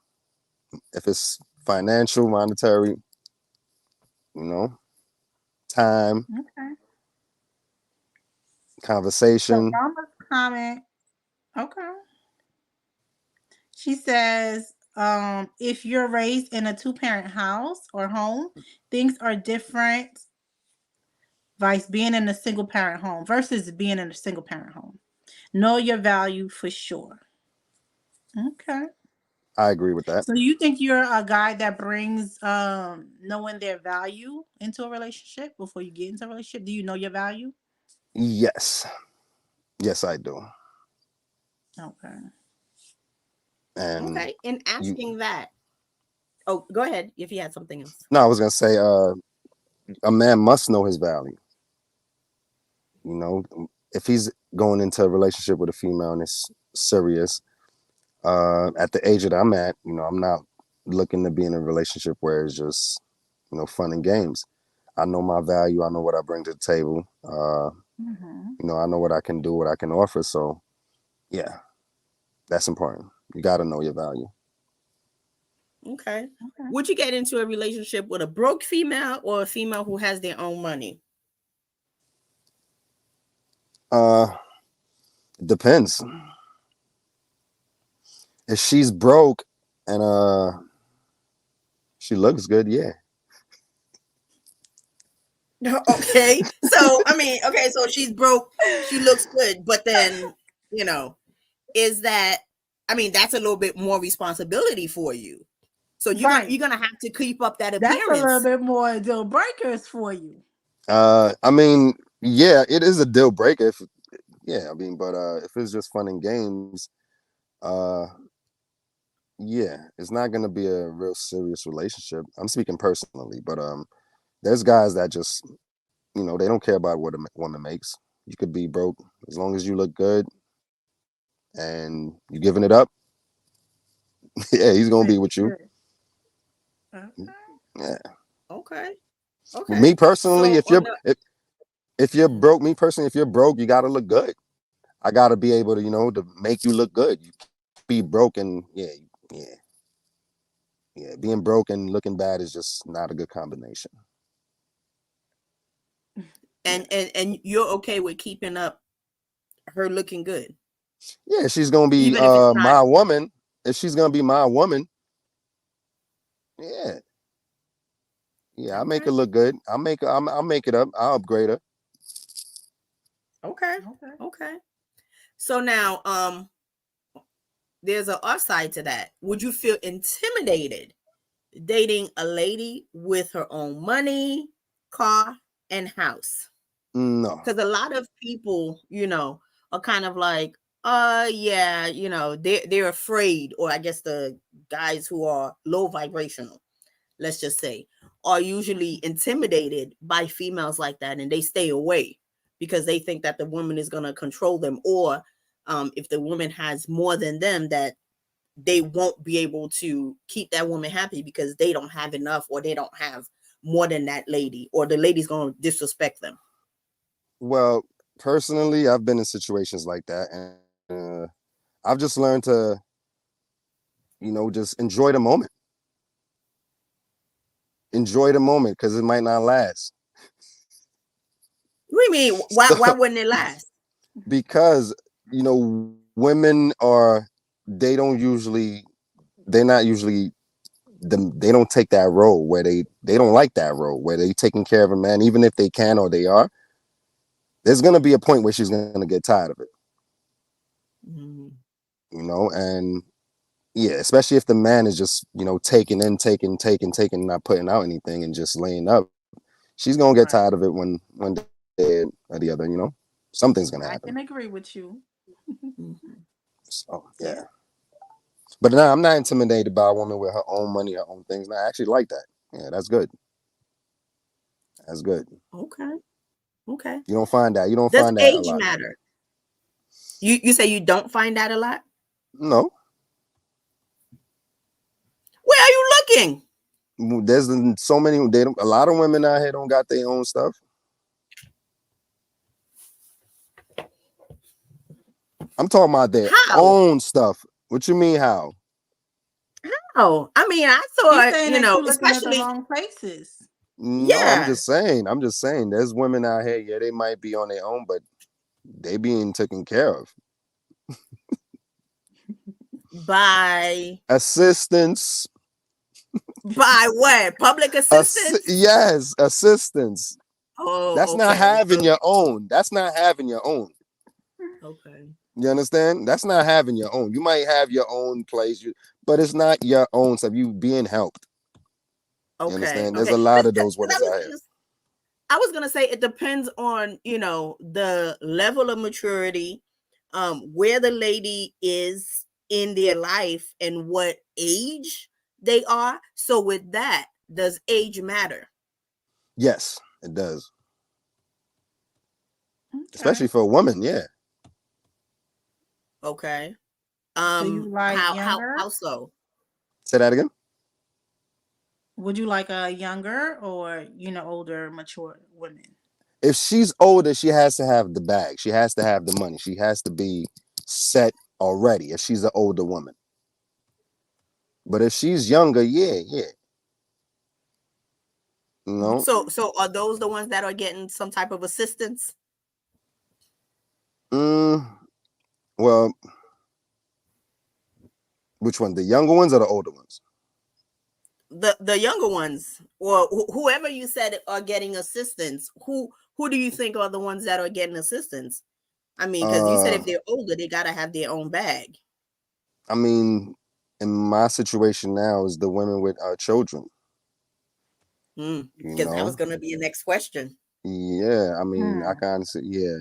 If it's financial, monetary, time, conversation. So Mama's comment. Okay. She says, if you're raised in a 2-parent house or home, things are different versus being in a single parent home. Know your value for sure. Okay. I agree with that. So you think you're a guy that brings knowing their value into a relationship before you get into a relationship? Do you know your value? Yes. Yes, I do. Okay. And okay. In asking that, oh, go ahead if you had something else. No, I was gonna say a man must know his value. If he's going into a relationship with a female and it's serious, at the age that I'm at, I'm not looking to be in a relationship where it's just, fun and games. I know my value. I know what I bring to the table. I know what I can do, what I can offer. So, yeah, that's important. You got to know your value. Okay. Would you get into a relationship with a broke female or a female who has their own money? Depends. If she's broke and she looks good, yeah. Okay. So so she's broke, she looks good, but then, is that, that's a little bit more responsibility for you. So you're gonna have to keep up that appearance. That's a little bit more deal breakers for you. Yeah, it is a deal breaker. If it's just fun and games, yeah, it's not gonna be a real serious relationship. I'm speaking personally, but there's guys that just, they don't care about what a woman makes. You could be broke as long as you look good and you giving it up. Yeah, he's gonna be with you. Okay. Yeah. Okay. Me personally, If you're broke, me personally, if you're broke, you gotta look good. I gotta be able to, to make you look good. You can't be broke and yeah. Being broke and looking bad is just not a good combination. And you're okay with keeping up her looking good, Yeah, she's gonna be even if it's not. my woman. If she's gonna be my woman, yeah, I'll make her Okay. look good. I'll make it up. I'll upgrade her. Okay. So now, there's an upside to that. Would you feel intimidated dating a lady with her own money, car, and house? No. Because a lot of people, are kind of like, yeah, they're afraid, or I guess the guys who are low vibrational, let's just say, are usually intimidated by females like that, and they stay away because they think that the woman is going to control them, or if the woman has more than them, that they won't be able to keep that woman happy because they don't have enough, or they don't have more than that lady, or the lady's going to disrespect them. Well, personally, I've been in situations like that, and I've just learned to, just enjoy the moment. Enjoy the moment, because it might not last. What do you mean? Why wouldn't it last? Because women they don't take that role where they don't like that role where they taking care of a man, even if they can or they are. There's going to be a point where she's going to get tired of it. And yeah, especially if the man is just taking, not putting out anything and just laying up. She's going to get tired of it one day or the other. Something's going to happen. I can agree with you. So yeah. But no, I'm not intimidated by a woman with her own money, her own things. No, I actually like that. Yeah, that's good. That's good. Okay. You don't find that. Does find that age a lot. matter? You say you don't find that a lot? No. Where are you looking? There's so many. A lot of women out here don't got their own stuff. I'm talking about their own stuff. What you mean how? Oh, I mean, I thought, especially at the wrong places. No, I'm just saying. There's women out here. Yeah, they might be on their own, but they being taken care of by assistance. By what? Public assistance? Yes, assistance. Oh, that's not having your own. That's not having your own. Okay. You understand? That's not having your own. You might have your own place, but it's not your own stuff. You being helped. Okay. You understand? There's a lot of those women out here. I was gonna say it depends on the level of maturity, where the lady is in their life and what age they are. So with that, does age matter? Yes, it does. Okay. Especially for a woman, yeah. Okay. So you like younger? How so? Say that again. Would you like a younger or older, mature women? If she's older, she has to have the bag. She has to have the money. She has to be set already. If she's an older woman, but if she's younger, yeah. So are those the ones that are getting some type of assistance? Well, which one? The younger ones or the older ones? The younger ones, or whoever you said are getting assistance. Who do you think are the ones that are getting assistance? I mean, because you said if they're older, they gotta have their own bag. I mean, in my situation now is the women with children. Because that was gonna be the next question. Yeah, I mean, I can honestly, yeah.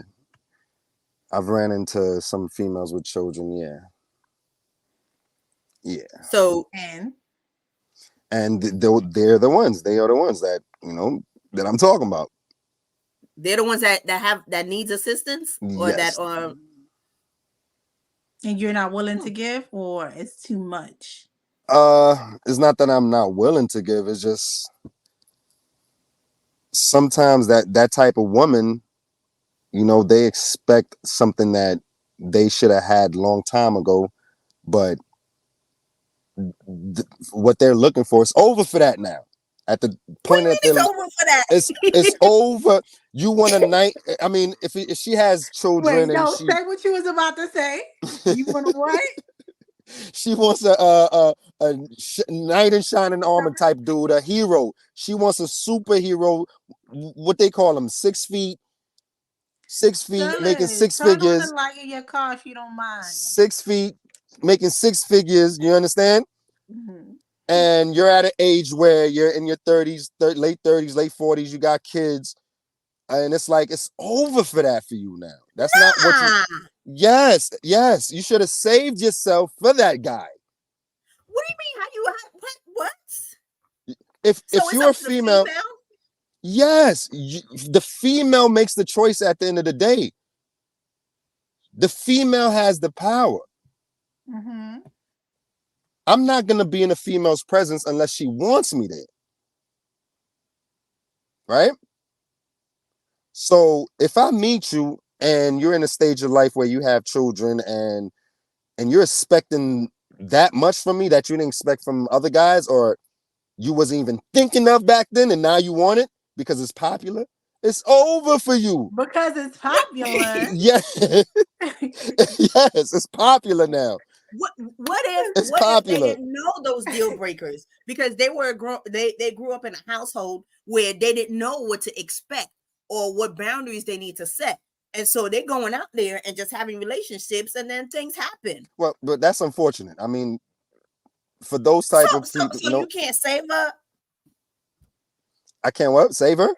I've ran into some females with children, yeah. So and they're the ones. They are the ones that that I'm talking about. They're the ones that needs assistance, or yes. that are. And you're not willing to give, or it's too much? It's not that I'm not willing to give. It's just sometimes that type of woman they expect something that they should have had long time ago, but what they're looking for is over for that now. At the What do point you mean that it's over for that? it's over. You want a night. I mean, if she has children Wait, and no, say what you was about to say. You want to what? she wants a knight in shining armor type dude, a hero. She wants a superhero. What they call them, 6 feet, making six Turn on figures. the light in your car if you don't mind. 6 feet, making 6 figures. You understand? Mm-hmm. And you're at an age where you're in your 30s, late 30s, late 40s. You got kids, and it's like it's over for that for you now. That's not what you. Yes, you should have saved yourself for that guy. What do you mean? How you what? If So if it's you're a up to the female, yes, the female makes the choice at the end of the day. The female has the power. Mm-hmm. I'm not gonna be in a female's presence unless she wants me there. Right? So if I meet you and you're in a stage of life where you have children and you're expecting that much from me that you didn't expect from other guys, or you wasn't even thinking of back then, and now you want it because it's popular, it's over for you. Because it's popular. Yeah. Yes, it's popular now. What if It's what if they popular. didn't know those deal breakers because they were they grew up in a household where they didn't know what to expect or what boundaries they need to set, and so they're going out there and just having relationships, and then things happen. Well, but that's unfortunate. I mean, for those type of people, So you can't save her. I can't what? Save her?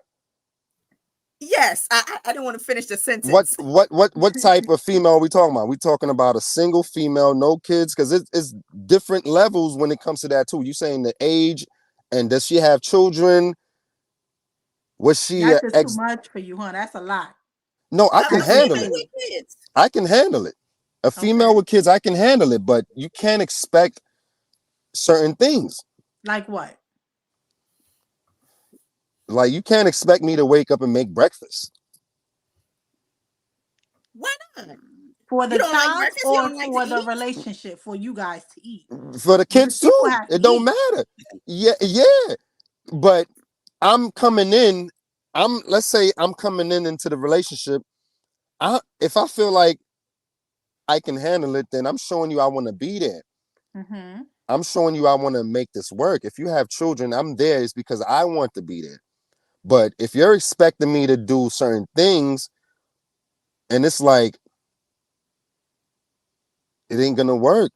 Yes, I don't want to finish the sentence. What type of female are we talking about? We talking about a single female, no kids, because it's different levels when it comes to that too. You saying the age, and does she have children? Was she That's just too much for you, huh? That's a lot. No, I can handle it. Kids. I can handle it. A female with kids, I can handle it, but you can't expect certain things. Like what? Like you can't expect me to wake up and make breakfast. Why not? For the child like or for the relationship for you guys to eat? For the kids too. It don't matter. Yeah. But I'm coming in. Let's say I'm coming into the relationship. If I feel like I can handle it, then I'm showing you I want to be there. Mm-hmm. I'm showing you I want to make this work. If you have children, I'm there is because I want to be there. But if you're expecting me to do certain things, and it's like, it ain't gonna work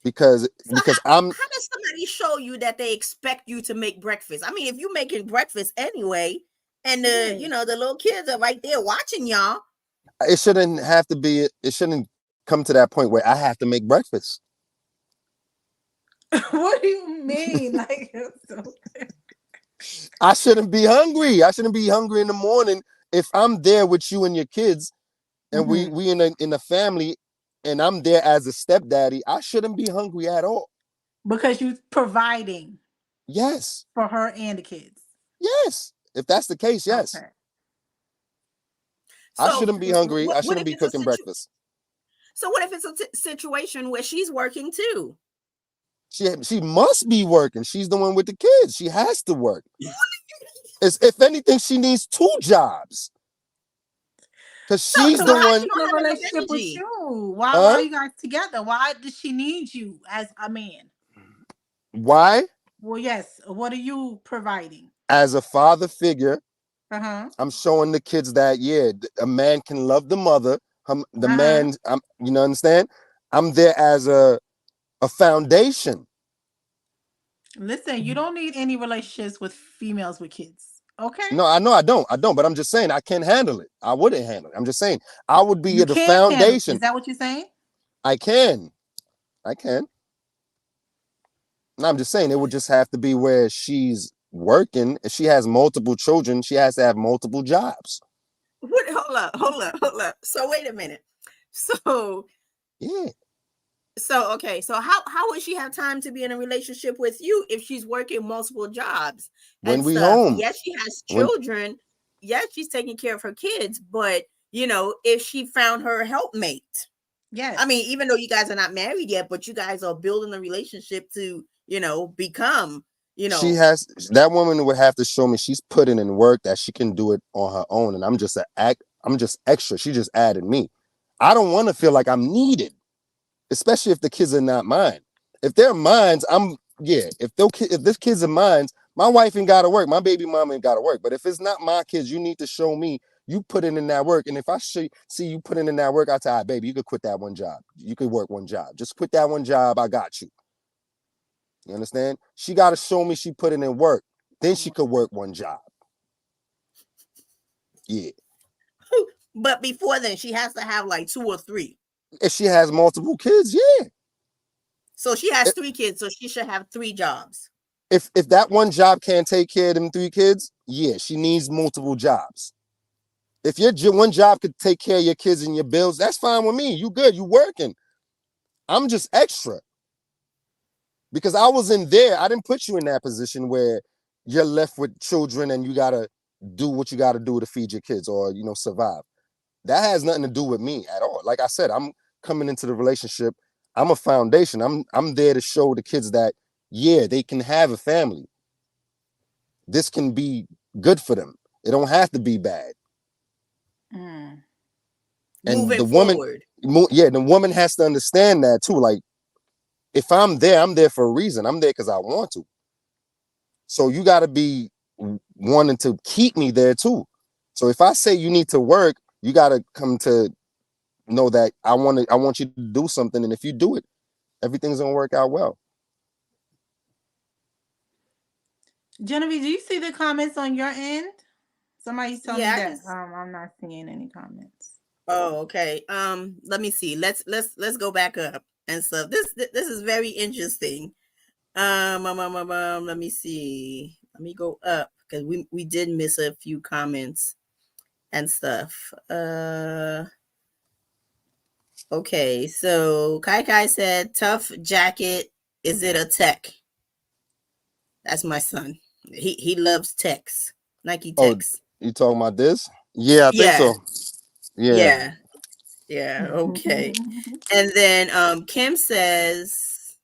because how does somebody show you that they expect you to make breakfast? I mean, if you're making breakfast anyway, and the little kids are right there watching y'all, it shouldn't have to be. It shouldn't come to that point where I have to make breakfast. What do you mean? Like, I shouldn't be hungry. I shouldn't be hungry in the morning if I'm there with you and your kids, and we in a family, and I'm there as a stepdaddy. I shouldn't be hungry at all because you're providing. Yes. For her and the kids. Yes. If that's the case, yes. Okay. I shouldn't be hungry. I shouldn't be cooking breakfast. So what if it's a situation where she's working too? She must be working. She's the one with the kids. She has to work. If anything, she needs 2 jobs. Because she's the one in a relationship with you. Why are you guys together? Why does she need you as a man? Why? Well, yes. What are you providing? As a father figure, I'm showing the kids that a man can love the mother. The man, understand? I'm there as a foundation. Listen, you don't need any relationships with females with kids. Okay. No, I know I don't. But I'm just saying I can't handle it. I wouldn't handle it. I'm just saying I would be the foundation. Is that what you're saying? I can. No, I'm just saying it would just have to be where she's working. If she has multiple children, she has to have multiple jobs. Hold up. So wait a minute. So So okay, so how would she have time to be in a relationship with you if she's working multiple jobs? When we home, yes, she has children. Yes, she's taking care of her kids, but if she found her helpmate. Yes. I mean, even though you guys are not married yet, but you guys are building a relationship to, become, that woman would have to show me she's putting in work that she can do it on her own. And I'm just extra. She just added me. I don't want to feel like I'm needed, especially if the kids are not mine. If they're mine, if this kids are mine, my wife ain't gotta work. My baby mama ain't gotta work. But if it's not my kids, you need to show me you putting in that work. And if I see you putting in that work, I tell you, baby, you could quit that one job. You could work one job. Just quit that one job. I got you. You understand? She got to show me she putting in work. Then she could work one job. Yeah. But before then, she has to have like 2 or 3. If she has multiple kids, yeah. So she has 3 kids, so she should have 3 jobs. If that one job can't take care of them 3 kids, yeah, she needs multiple jobs. If your one job could take care of your kids and your bills, that's fine with me. You good. You working. I'm just extra. Because I was in there. I didn't put you in that position where you're left with children and you got to do what you got to do to feed your kids or, survive. That has nothing to do with me at all. Like I said, I'm coming into the relationship. I'm a foundation. I'm there to show the kids that, yeah, they can have a family. This can be good for them. It don't have to be bad. And moving the woman, forward. The woman has to understand that too. Like, if I'm there for a reason. I'm there because I want to. So you got to be wanting to keep me there too. So if I say you need to work, you got to come to know that I want you to do something, and if you do it, everything's gonna work out well. Genevieve, do you see the comments on your end? Somebody's telling me that I'm not seeing any comments. Oh, okay. Let me see. Let's go back up and stuff. This is very interesting. Let me see. Let me go up because we did miss a few comments and stuff. Okay, so Kai said, "Tough jacket. Is it a tech?" That's my son. He loves techs. Nike techs. Oh, you talking about this? Yeah, I think so. Yeah. Okay. And then Kim says,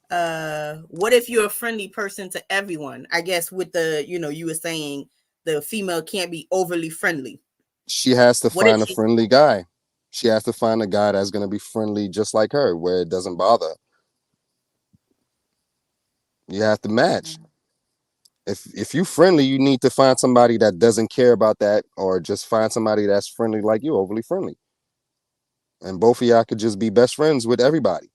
what if you're a friendly person to everyone? I guess with the, you were saying the female can't be overly friendly. She has to find a friendly guy. She has to find a guy that's going to be friendly just like her, where it doesn't bother. You have to match. If you're friendly, you need to find somebody that doesn't care about that, or just find somebody that's friendly like you, overly friendly. And both of y'all could just be best friends with everybody.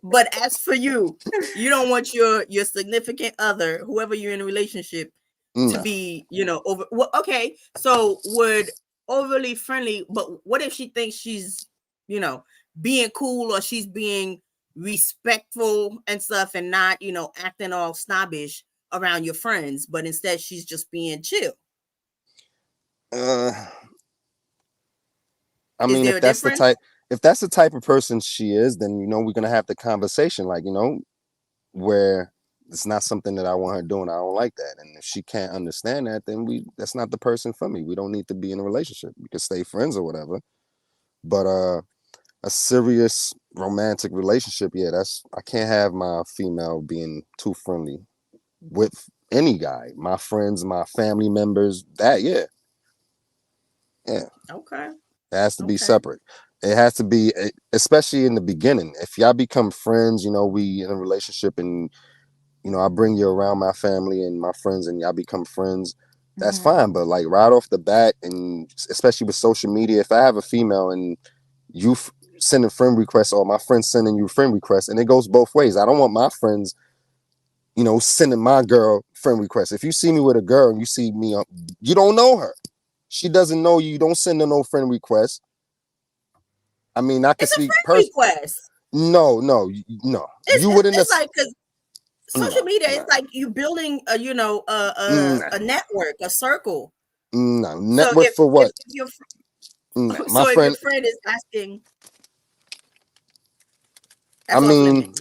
But as for you, you don't want your significant other, whoever you're in a relationship, to be, over. Well, okay, so would overly friendly, but what if she thinks she's, being cool, or she's being respectful and stuff, and not, acting all snobbish around your friends, but instead she's just being chill? I mean, if that's the type of person she is, then we're gonna have the conversation, like, where it's not something that I want her doing. I don't like that. And if she can't understand that, then that's not the person for me. We don't need to be in a relationship. We can stay friends or whatever. But a serious romantic relationship, I can't have my female being too friendly with any guy. My friends, my family members, yeah. Okay. It has to be separate. It has to be, especially in the beginning. If y'all become friends, we in a relationship, and I bring you around my family and my friends, and y'all become friends, that's fine. But like right off the bat, and especially with social media, if I have a female and you send a friend request, or my friend sending you a friend request, and it goes both ways. I don't want my friends, sending my girl friend requests. If you see me with a girl and you see me, you don't know her. She doesn't know you. Don't send her no friend request. I mean, I can speak request. No. You wouldn't. It's like, because social media is like you building a network, a circle. No, network for what? If your friend is asking, I mean,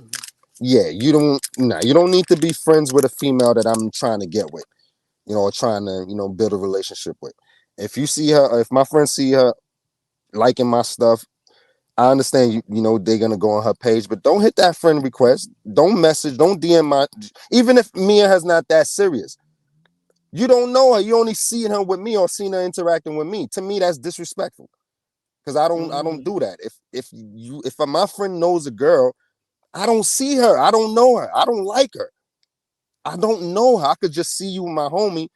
yeah, you don't need to be friends with a female that I'm trying to get with. you know, or trying to, you know, build a relationship with. If you see her, if my friends see her liking my stuff, I understand you know they're gonna go on her page, but don't hit that friend request. Don't message, don't DM my, even if me and her's not that serious. You don't know her, you only seeing her with me or seeing her interacting with me. To me, that's disrespectful. Because I don't do that. If my friend knows a girl, I don't see her, I don't know her, I don't like her. I don't know her. I could just see you with my homie,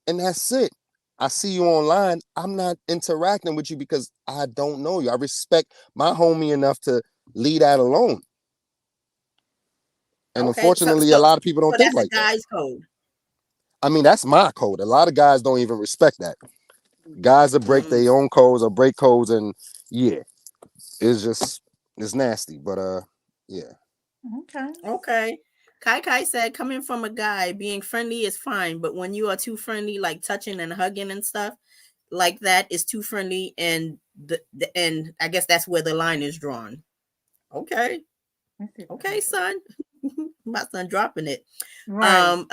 and that's it. I see you online. I'm not interacting with you because I don't know you. I respect my homie enough to leave that alone. And Okay, unfortunately, a lot of people don't think that's a like that. guy's code. I mean, that's my code. A lot of guys don't even respect that. Guys will break their own codes or break codes, and yeah, it's nasty. But yeah. Okay. Okay. Kai said, coming from a guy, being friendly is fine, but when you are too friendly, like touching and hugging and stuff like that, is too friendly, and and I guess that's where the line is drawn. Okay. Okay, son. My son dropping it. Right.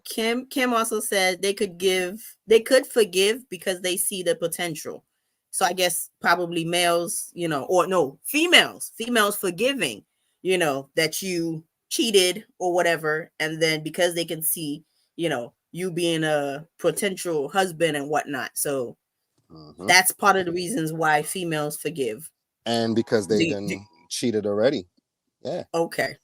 Kim also said they could forgive because they see the potential. So I guess probably males, you know, or no, females forgiving, you know, that you cheated or whatever, and then because they can see, you know, you being a potential husband and whatnot. So that's part of the reasons why females forgive. And because they Do- done do- cheated already. Yeah. okay.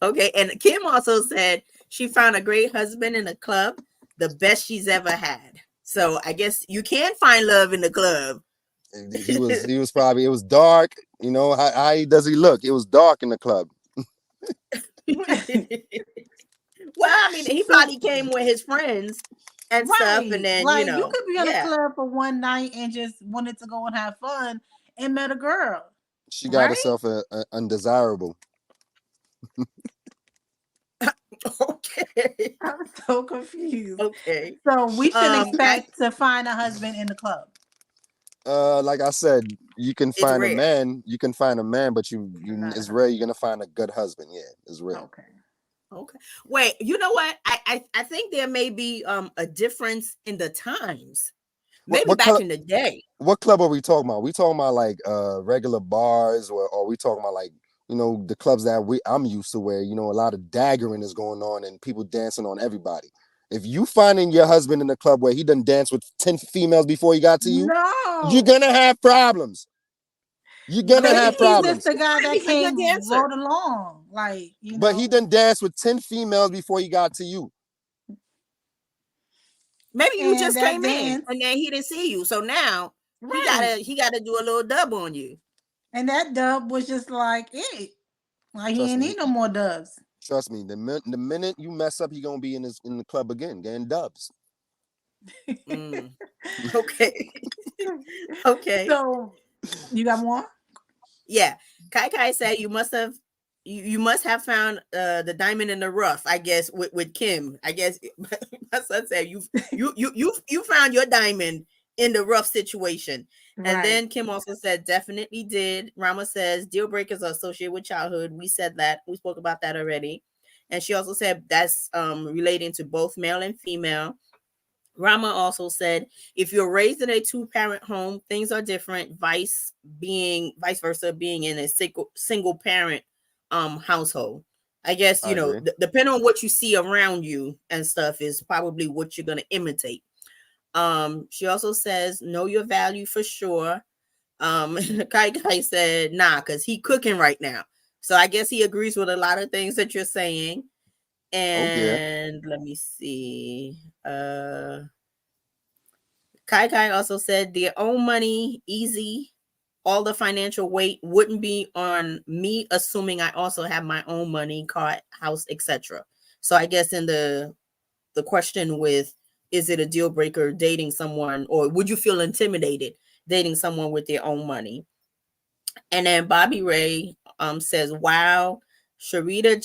Okay, and Kim also said she found a great husband in the club, the best she's ever had. So I guess you can find love in the club. He was probably, it was dark, you know. How does he look? It was dark in the club. Well, I mean, he probably came with his friends and stuff, and then Like you could be on a yeah. club for one night and just wanted to go and have fun and met a girl. She got Right? herself a undesirable. Okay. I'm so confused. Okay. So we should I, expect to find a husband in the club. Like I said, you can it's find a rare. man. You can find a man, but you it's rare. You're gonna find a good husband. Yeah, it's rare. Okay. Okay. Wait, you know what? I think there may be a difference in the times. Maybe back in the day. What club are we talking about? We talking about like regular bars, or we talking about like, you know, the clubs that I'm used to, where, you know, a lot of daggering is going on and people dancing on everybody. If you finding your husband in a club where he done danced with 10 females before he got to you, you're gonna have problems. You're gonna Maybe have he's just problems. the guy that He's a good came dancer. rode along, like, you know. But he done danced with 10 females before he got to you. Maybe you And just that came dance, in and then he didn't see you. So now right? he gotta do a little dub on you. And that dub was just like it. Like he Trust ain't me. need no more dubs. Trust me. The minute you mess up, he gonna be in the club again, getting dubs. Okay. Okay. So you got more? Yeah. Kai said you must have found the diamond in the rough, I guess, with Kim. I guess my son said you found your diamond in the rough situation. And Right. then Kim also said definitely did. Rama says deal breakers are associated with childhood. We said that. We spoke about that already. And she also said that's relating to both male and female. Rama also said, if you're raised in a two-parent home, things are different. Vice versa, being in a single parent household. I guess, I agree. depending on what you see around you and stuff is probably what you're gonna imitate. She also says, know your value for sure. Kai said, nah, because he cooking right now. So I guess he agrees with a lot of things that you're saying. Oh yeah. And let me see. Kai also said their own money, easy. All the financial weight wouldn't be on me, assuming I also have my own money, car, house, etc. So I guess in the question with, is it a deal breaker dating someone, or would you feel intimidated dating someone with their own money? And then Bobby Ray says, wow, Sharita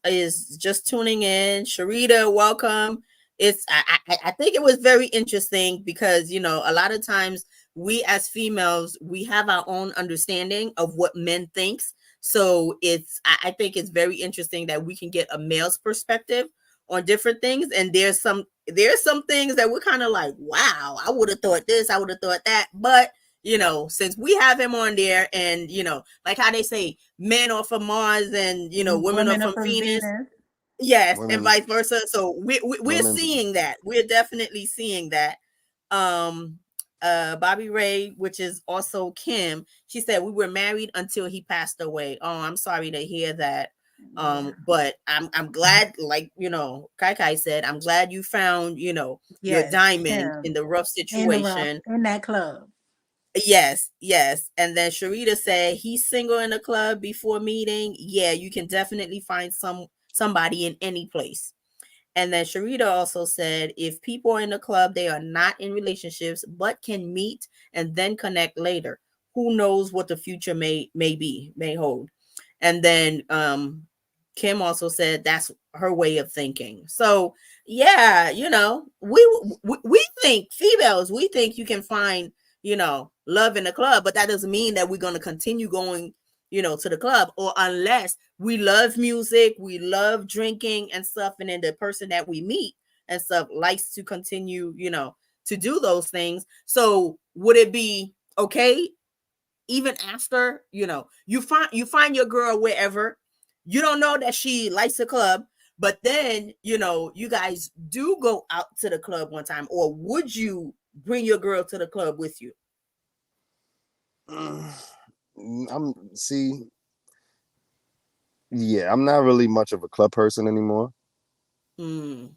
is just tuning in. Sharita, welcome. I think it was very interesting because, a lot of times we as females, we have our own understanding of what men thinks. So I think it's very interesting that we can get a male's perspective on different things, and there's some things that we're kind of like, wow, I would have thought this, I would have thought that, but since we have him on there, and like how they say, men are from Mars, and women are from Venus. Yes, and vice versa. So we're seeing that. We're definitely seeing that. Bobby Ray, which is also Kim, she said we were married until he passed away. Oh, I'm sorry to hear that. But I'm glad, like Kai Kai said, I'm glad you found your diamond in the rough situation in that club. Yes. And then Sharita said he's single in the club before meeting. Yeah, you can definitely find somebody in any place. And then Sharita also said if people are in the club, they are not in relationships, but can meet and then connect later. Who knows what the future may hold. And then Kim also said that's her way of thinking. So yeah, we think, females, we think you can find love in the club, but that doesn't mean that we're going to continue going to the club, or unless we love music, we love drinking and stuff, and then the person that we meet and stuff likes to continue to do those things. So would it be okay even after you find your girl wherever, you don't know that she likes the club, but then you guys do go out to the club one time, or would you bring your girl to the club with you? I'm not really much of a club person anymore. Been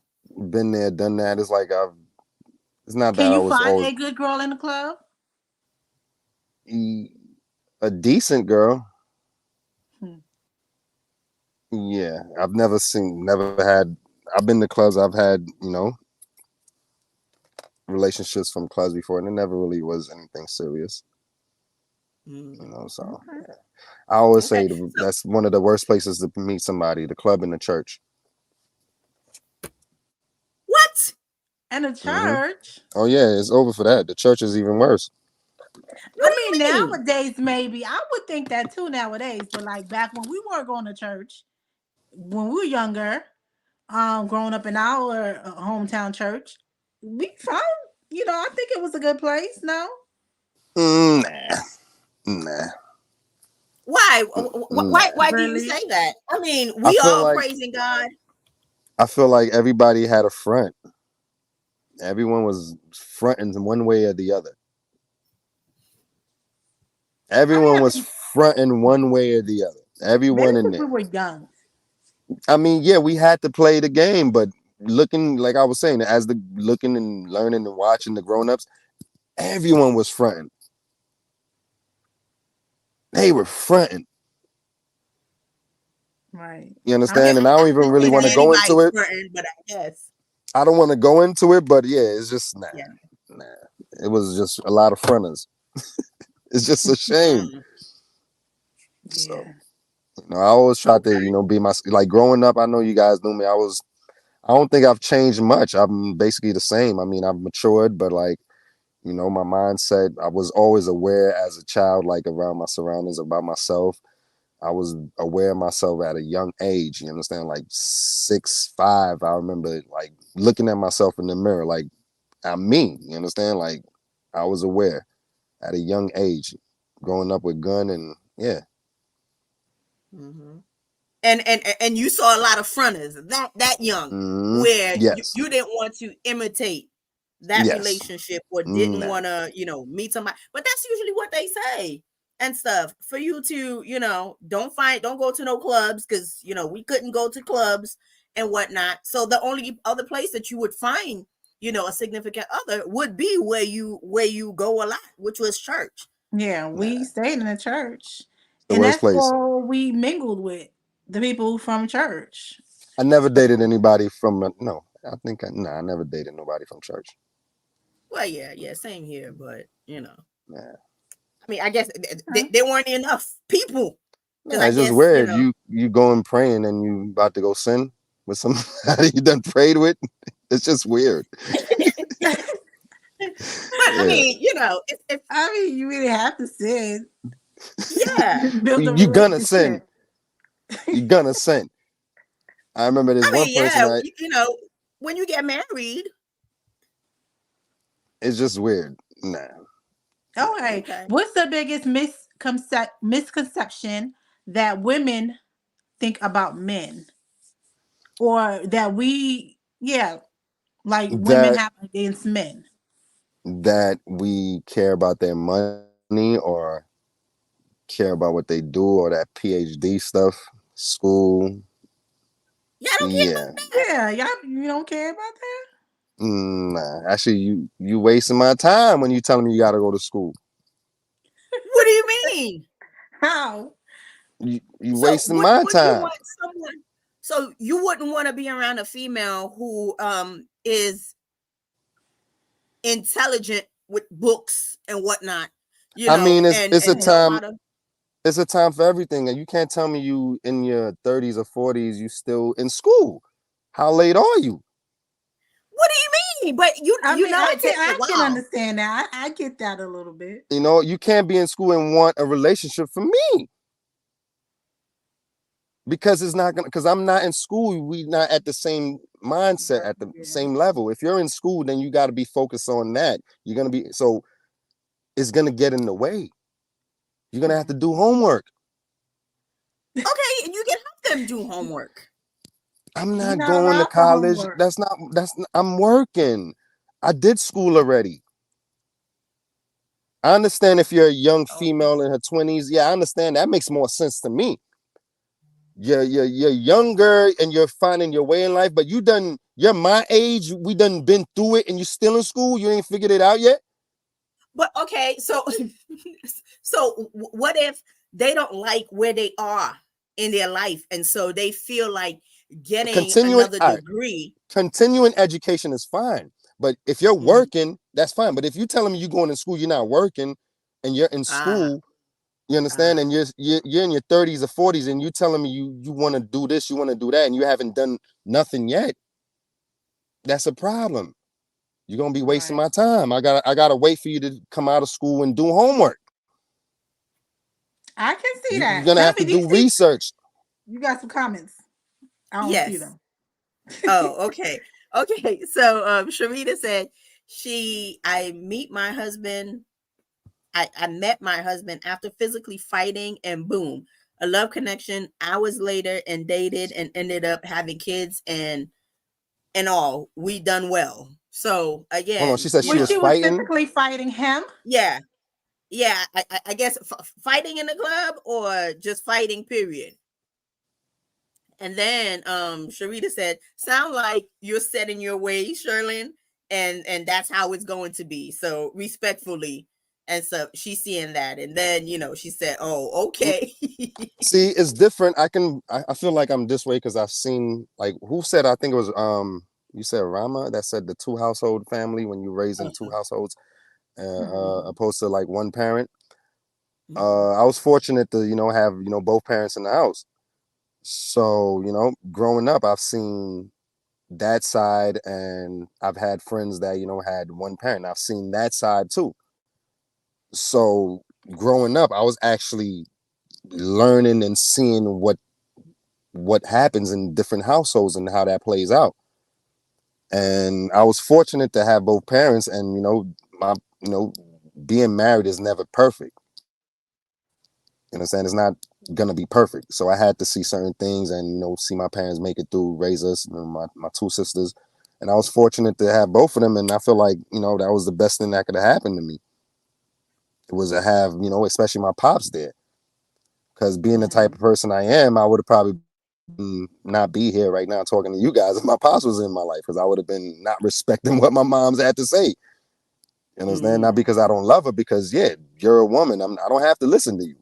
there, done that. It's like it's not Can that I you was find always a good girl in the club? a decent girl. Yeah, I've never had. I've been to clubs. I've had relationships from clubs before, and it never really was anything serious. So yeah. I always say that's one of the worst places to meet somebody: the club and the church. What? And the church? Oh yeah, it's over for that. The church is even worse. I mean, nowadays maybe I would think that too nowadays, but like back when we weren't going to church, when we were younger, growing up in our hometown church, we found, I think it was a good place. No, nah. Why? Why do you say that? I mean, we all praising God. I feel like everybody had a front. Everyone was fronting one way or the other. Everyone was fronting one way or the other. Everyone in there. We were young. I mean, yeah, we had to play the game, but looking, like I was saying, as the looking and learning and watching the grown-ups, everyone was fronting. They were fronting. Right. You understand? And I don't even really want to go into it. But I guess I don't want to go into it, but yeah, it's just nah. It was just a lot of fronters. It's just a shame. So, I always tried to, be like growing up. I know you guys knew me. I don't think I've changed much. I'm basically the same. I mean, I've matured, but like, my mindset, I was always aware as a child, like around my surroundings, about myself. I was aware of myself at a young age. You understand? Like 6, 5. I remember like looking at myself in the mirror, like I'm me. You understand? Like I was aware at a young age, growing up with gun and yeah. And you saw a lot of fronters that young, where you didn't want to imitate that relationship, or didn't want to meet somebody. But that's usually what they say and stuff, for you to don't go to no clubs, because we couldn't go to clubs and whatnot. So the only other place that you would find a significant other would be where you go a lot, which was church. Yeah, we stayed in the church, and that's all we mingled with, the people from church. I never dated anybody from I never dated nobody from church. Well, yeah, same here, but I mean, I guess there weren't enough people. It's just weird. You going praying and you about to go sin with somebody you done prayed with. It's just weird. But I mean, you really have to sin. Yeah, you're gonna sin. You're gonna sin. I remember this I one mean, person. yeah, you know, when you get married, It's just weird. Nah. Okay. okay. What's the biggest misconception that women think about men, or that like women That have against men? we care about their money or care about what they do or that PhD stuff, school. Y'all don't care Yeah. about that. Yeah, y'all, you don't care about that? Nah. Actually, you wasting my time when you telling me you got to go to school. What do you mean? How? You So wasting my would you time. want someone? So you wouldn't want to be around a female who is intelligent with books and whatnot, you I know, mean, it's a and know time. how to. It's a time for everything, and you can't tell me you in your 30s or 40s you still in school. How late are you? What do you mean? But I you mean, know it takes a I can while. understand that. I get that a little bit. You know, you can't be in school and want a relationship for me because it's not gonna. Because I'm not in school. We not at the same mindset at the Yeah. same level. If you're in school, then you got to be focused on that. You're gonna be so. It's gonna get in the way. You're gonna have to do homework. Okay, and you can help them do homework. I'm You're not not going to allowed for college. homework. I'm working. I did school already. I understand if you're a young Oh, female in her 20s. Yeah, I understand. That makes more sense to me. You're younger and you're finding your way in life, but you're my age. We done been through it and you still in school. You ain't figured it out yet. but okay, so so what if they don't like where they are in their life, and so they feel like getting Continuing, another all right, degree? continuing education is fine. But if you're Mhm. working, that's fine. But if you're telling me you're going to school, you're not working and you're in Ah, school. You understand? And you're in your 30s or 40s, and you telling me you want to do this, you want to do that, and you haven't done nothing yet. That's a problem. You're gonna be wasting Right. my time. I gotta wait for you to come out of school and do homework. I can see You're that. gonna Tell have me, to do you do see? research. You got some comments. I don't see yes. them. Oh, okay. Okay. So Sharita said I met my husband after physically fighting, and boom, a love connection hours later, and dated and ended up having kids and all. We done well. So Hold on. She again, said you she When was she know, was fighting. physically fighting him, yeah. Yeah, I guess fighting in the club or just fighting period. And then Sharita said, sound like you're set in your ways, Sherlyn, and that's how it's going to be. So respectfully. And so she's seeing that. And then, you know, she said, oh, Mm, okay. See, it's different. I feel like I'm this way because I've seen like who said I think it was you said Rama that said the two household family when you raise in two households opposed to like one parent. I was fortunate to, have, both parents in the house. So, growing up, I've seen that side and I've had friends that, had one parent. I've seen that side too. So growing up, I was actually learning and seeing what happens in different households and how that plays out. And I was fortunate to have both parents and, my, you know, being married is never perfect. You know what I'm saying? It's not gonna be perfect. So I had to see certain things and see my parents make it through, raise us, my two sisters. And I was fortunate to have both of them. And I feel like, that was the best thing that could have happened to me. It was to have, especially my pops there. Because being the type of person I am, I would have probably not be here right now talking to you guys if my pops was in my life, because I would have been not respecting what my mom's had to say. You understand? Not because I don't love her, because yeah, you're a woman. I don't have to listen to you.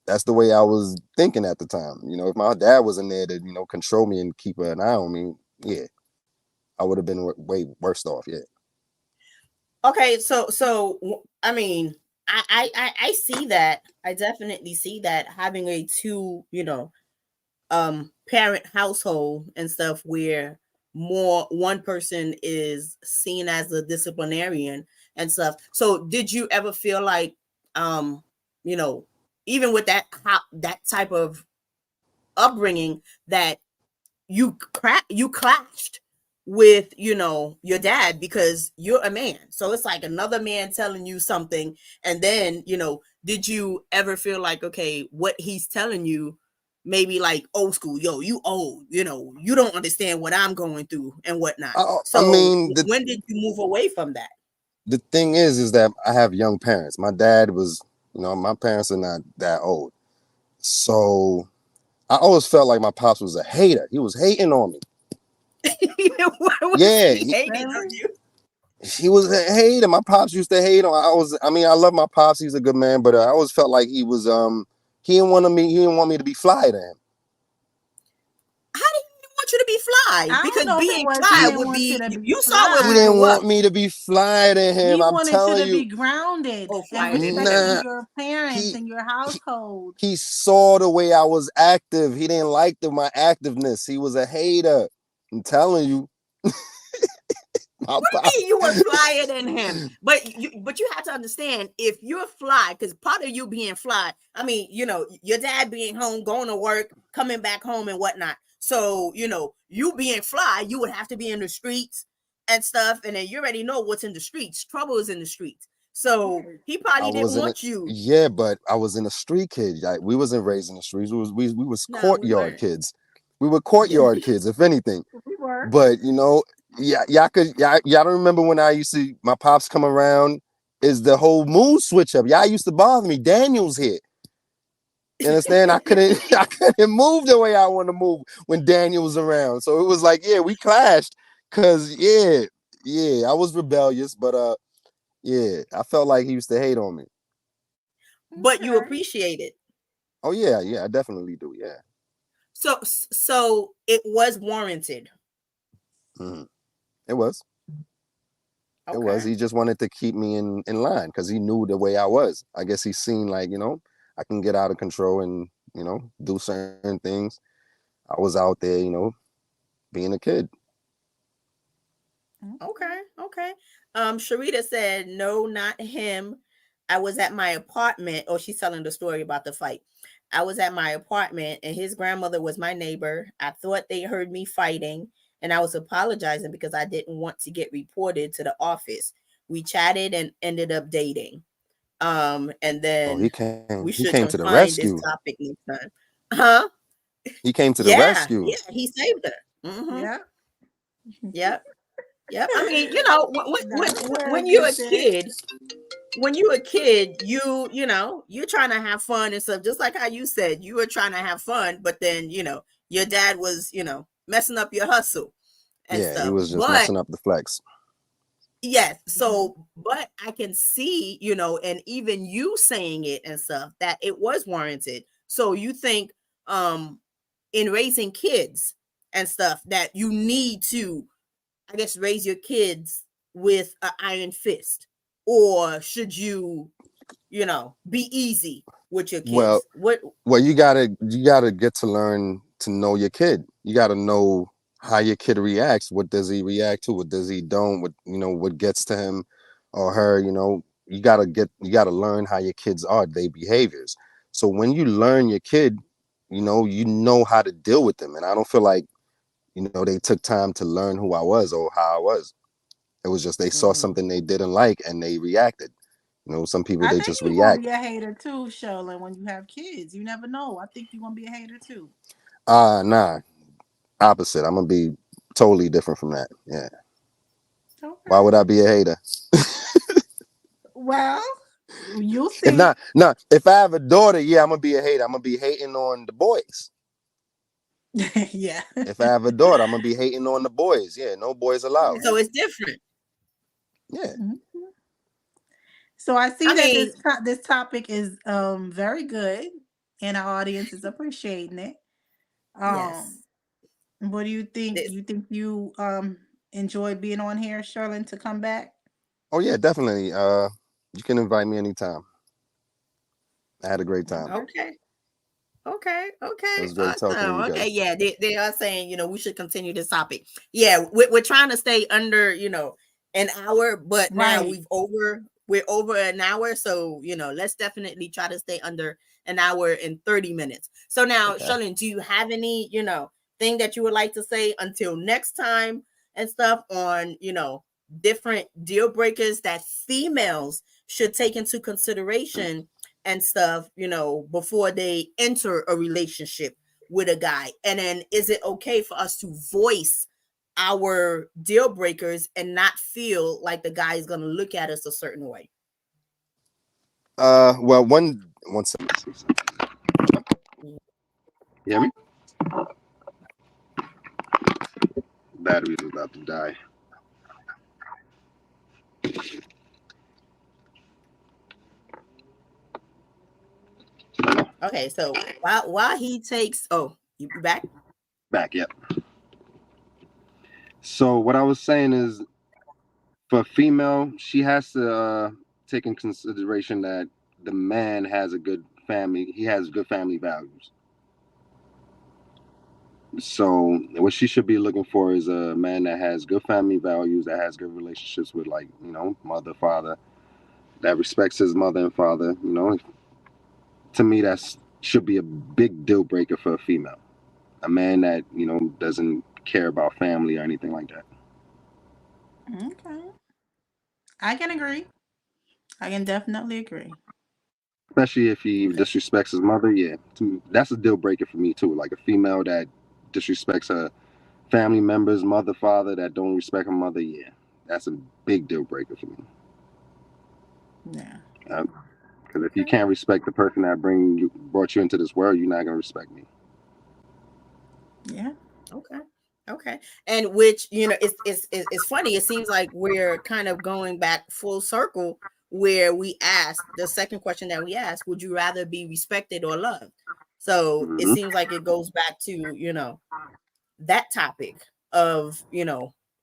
That's the way I was thinking at the time. If my dad was in there to, control me and keep an eye on me, yeah, I would have been way worse off. Yeah. Okay, so I mean, I see that. I definitely see that, having a two, parent household and stuff, where more one person is seen as a disciplinarian and stuff. So did you ever feel like you know even with that type of upbringing, that you clashed with, you know, your dad because you're a man. So it's like another man telling you something. And then, you know, did you ever feel like, okay, what he's telling you, maybe like old school, yo, you old, you know, you don't understand what I'm going through and whatnot. I So mean, when did you move away from that? the thing is that I have young parents. My dad was, you know, my parents are not that old. So I always felt like my pops was a hater. He was hating on me. Why was Yeah, he hating on you? he was a hater. My pops used to hate on. I mean, I love my pops. He's a good man, but I always felt like he was he didn't want me to be fly to him. How did he want you to be fly? I Because don't know if it being was he fly didn't would want you be, to be you saw what He we fly. didn't grew up. want me to be fly to him. He I'm wanted you telling to be you. grounded Oh, and fly to him. respecting Nah, your parents he and your household. he saw the way I was active. He didn't like my activeness. He was a hater. I'm telling you. My What do pop. you mean you were flyer than him? But you have to understand, if you're fly, because part of you being fly, I mean, you know, your dad being home, going to work, coming back home and whatnot. So, you know, you being fly, you would have to be in the streets and stuff. And then you already know what's in the streets. Trouble is in the streets. So he I probably didn't was in it. want you. Yeah, but I was in a street kid. Like, we wasn't raised in the streets. We was No, we courtyard weren't. kids. We were Yeah. courtyard kids, if anything. We were. But you know, yeah, y'all don't remember when I used to my pops come around, is the whole mood switch up. Y'all used to bother me. Daniel's here. You understand? I couldn't move the way I want to move when Daniel was around. So it was like, yeah, we clashed. Cause yeah, I was rebellious, but yeah, I felt like he used to hate on me. But you Okay. appreciate it. Oh yeah, I definitely do. Yeah. So it was warranted. Mhm. It was. It was. Okay. He just wanted to keep me in line because he knew the way I was. I guess he seen, like, you know, I can get out of control and, you know, do certain things. I was out there, you know, being a kid. Okay. Sharita said, no, not him. I was at my apartment. Oh, she's telling the story about the fight. I was at my apartment and his grandmother was my neighbor. I thought they heard me fighting and I was apologizing because I didn't want to get reported to the office. We chatted and ended up dating. And Oh, then we he should came to the confine this rescue. topic next time. Huh? He came to the Yeah, rescue. he saved her. Mm-hmm. Yeah. Yep. Yep. I mean, you know, That's when very you're good a shit. kid, you know, you're trying to have fun and stuff. Just like how you said, you were trying to have fun, but then, you know, your dad was, you know, messing up your hustle and Yeah, he stuff. was just But messing up the flex. yes, Mhm. so but I can see, you know, and even you saying it and stuff, that it was warranted. So you think in raising kids and stuff that you need to, I guess, raise your kids with an iron fist, or should you, you know, be easy with your Well, kids? What? you gotta get to learn to know your kid. You gotta know how your kid reacts. What does he react to? What does he don't? What, you know, what gets to him or her, you know, you gotta learn how your kids are, their behaviors. So when you learn your kid, you know how to deal with them. And I don't feel like, they took time to learn who I was or how I was. It was just they saw Mhm. something they didn't like and they reacted. Some people, I they think just you're gonna react. be a hater too, Sherlin, when you have kids. You never know. I think you're gonna be a hater too. Nah, opposite. I'm gonna be totally different from that. Yeah. Why Okay. would I be a hater? Well, you'll If see. if I have a daughter, yeah, I'm gonna be a hater. I'm gonna be hating on the boys. Yeah. If I have a daughter, I'm gonna be hating on the boys. Yeah, no boys allowed. So it's different. Yeah. Mhm. So I see I that mean, this topic is very good, and our audience is appreciating it. Um, yes. what do you think? This, You think you enjoy being on here, Sherlin, to come back? Oh yeah, definitely. You can invite me anytime. I had a great time. Okay. okay. It Okay. was great talking to Awesome. you Okay. guys. Yeah. They are saying, you know, we should continue this topic. Yeah. We're trying to stay under, you know, an hour, but now Right. we're over an hour. So, you know, let's definitely try to stay under an hour and 30 minutes. So now, Okay. Charlene, do you have any, you know, thing that you would like to say until next time and stuff on, different deal breakers that females should take into consideration and stuff, before they enter a relationship with a guy? And then is it okay for us to voice our deal breakers and not feel like the guy is going to look at us a certain way? Well, one second. You hear me? Battery's about to die. Okay, so while he takes, you back? Back, yep. So what I was saying is, for a female, she has to take in consideration that the man has a good family. He has good family values. So what she should be looking for is a man that has good family values, that has good relationships with, like, mother, father, that respects his mother and father. To me, that's should be a big deal breaker for a female. A man that, doesn't care about family or anything like that. Okay. I can agree. I can definitely agree. Especially if he disrespects his mother, yeah. That's a deal breaker for me too. Like a female that disrespects her family members, mother, father, that don't respect her mother, yeah. That's a big deal breaker for me. Yeah. Because if you can't respect the person that brought you into this world, you're not gonna respect me. Yeah. Okay. And which, it's funny. It seems like we're kind of going back full circle where we asked the second question that we asked, would you rather be respected or loved? So it seems like it goes back to, that topic of,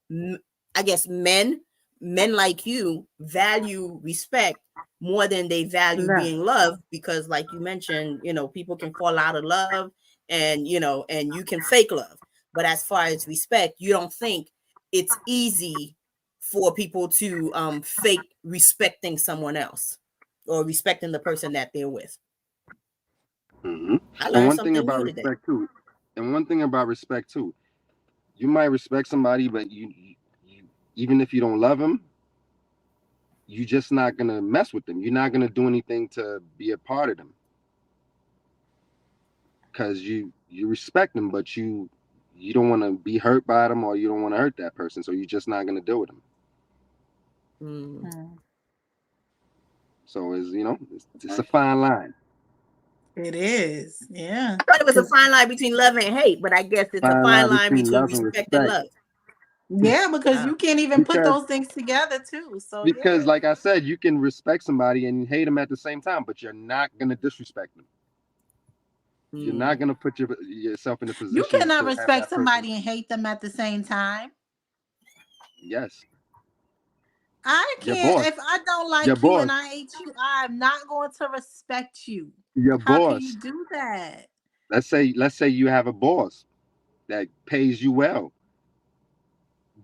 I guess men like you value respect more than they value being loved, because like you mentioned, people can fall out of love and, and you can fake love. But as far as respect, you don't think it's easy for people to fake respecting someone else or respecting the person that they're with. I learned something new today. One thing about respect too, you might respect somebody, but you even if you don't love them, you're just not gonna mess with them. You're not gonna do anything to be a part of them, because you respect them, but you don't want to be hurt by them, or you don't want to hurt that person, so you're just not gonna deal with them. So it's a fine line. It is, yeah. I thought it was a fine line between love and hate, but I guess it's a fine line between respect and love. Yeah, because you can't even put those things together too. So because like I said, you can respect somebody and hate them at the same time, but you're not gonna disrespect them. You're not gonna put yourself in a position. You cannot respect somebody and hate them at the same time. Yes. I can't. If I don't like you and I hate you, I'm not going to respect you. How can you do that? Let's say you have a boss that pays you well,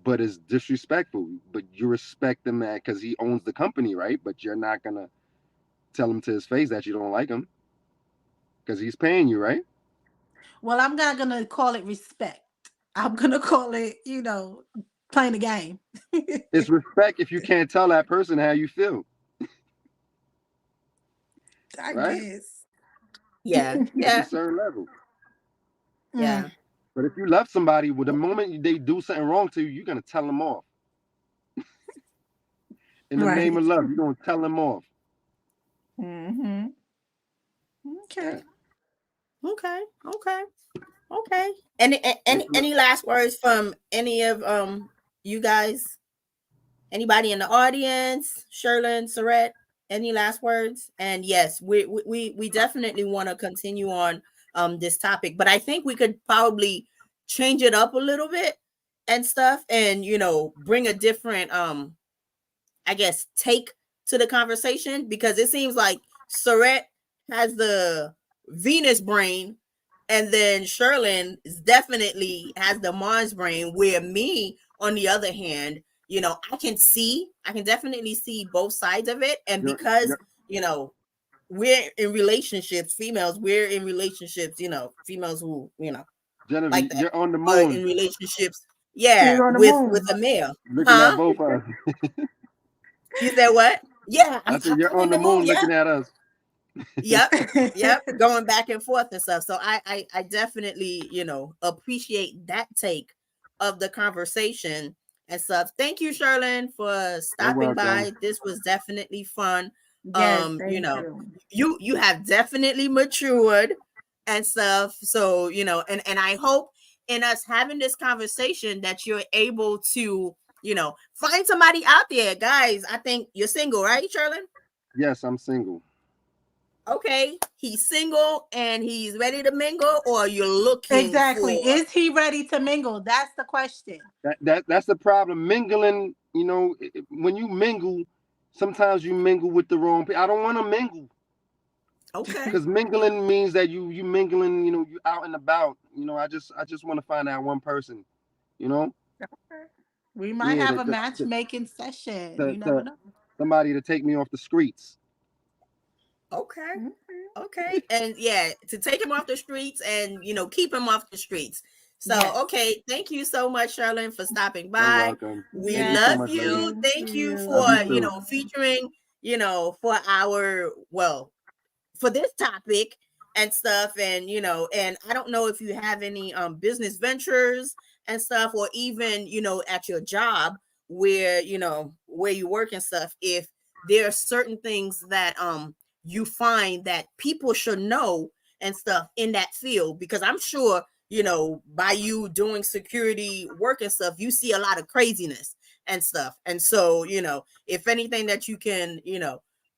but is disrespectful, but you respect him because he owns the company, right? But you're not gonna tell him to his face that you don't like him because he's paying you, right? Well, I'm not gonna call it respect. I'm gonna call it, playing the game. It's respect if you can't tell that person how you feel. I guess. Yeah. At a certain level. Yeah. But if you love somebody, the moment they do something wrong to you, you're gonna tell them off. In the name of love, you're gonna tell them off. Okay. Any last words from any of you guys? Anybody in the audience? Sherlyn, Surette, any last words? And yes, we definitely want to continue on this topic, but I think we could probably change it up a little bit and stuff, and bring a different I guess take to the conversation, because it seems like Surette has the Venus brain, and then Sherlyn definitely has the Mars brain, where me, on the other hand, I can definitely see both sides of it. And because, we're in relationships, we're in relationships, females who, Genevieve, like that, you're on the or in moon relationships. She's Yeah, on the with moon. a male. looking at Huh? both of us. You said what? Yeah, I said, you're I'm on in the the moon. moon Yeah. looking at us. Yep, going back and forth and stuff. So I definitely, appreciate that take of the conversation and stuff. Thank you, Sherlyn, for You're stopping welcome. by. This was definitely fun. Yes, thank you. You have definitely matured and stuff. So, and I hope in us having this conversation that you're able to, find somebody out there. Guys, I think you're single, right, Sherlyn? Yes, I'm single. Okay, he's single and he's ready to mingle, or you're looking Exactly. for. Is he ready to mingle? That's the question. That's the problem. Mingling, when you mingle, sometimes you mingle with the wrong people. I don't want to mingle Okay. because mingling means that you mingling, you out and about. I just want to find out one person. You know, We might yeah, have a matchmaking session. You never to know. somebody to take me off the streets. Okay. Mhm. Okay. And yeah, to take him off the streets and keep him off the streets. So Yes. okay, thank you so much, Sherlyn, for stopping You're by. welcome. We Thank you so love much, ladies. you. Thank you Love for, you too. featuring, for our for this topic and stuff. And and I don't know if you have any business ventures and stuff, or even at your job where where you work and stuff, if there are certain things that you find that people should know and stuff in that field, because I'm sure by you doing security work and stuff, you see a lot of craziness and stuff. And so if anything that you can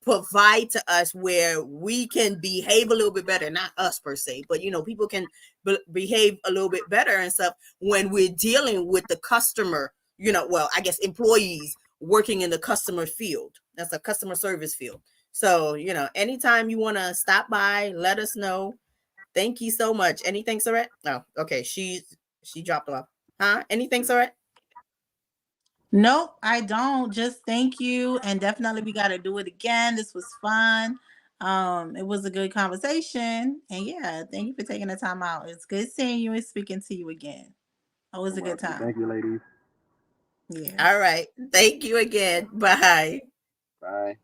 provide to us where we can behave a little bit better, not us per se, but people can behave a little bit better and stuff when we're dealing with the customer, well, I guess employees working in the customer field. That's a customer service field. So anytime you want to stop by, let us know. Thank you so much. Anything, Saret? Oh, okay, she dropped off. Huh? Anything, Saret? Nope, I don't. Just thank you. And definitely we gotta do it again. This was fun. It was a good conversation. And yeah, thank you for taking the time out. It's good seeing you and speaking to you again. Always You're a good welcome. time. Thank you, ladies. Yeah. All right. Thank you again. Bye. Bye.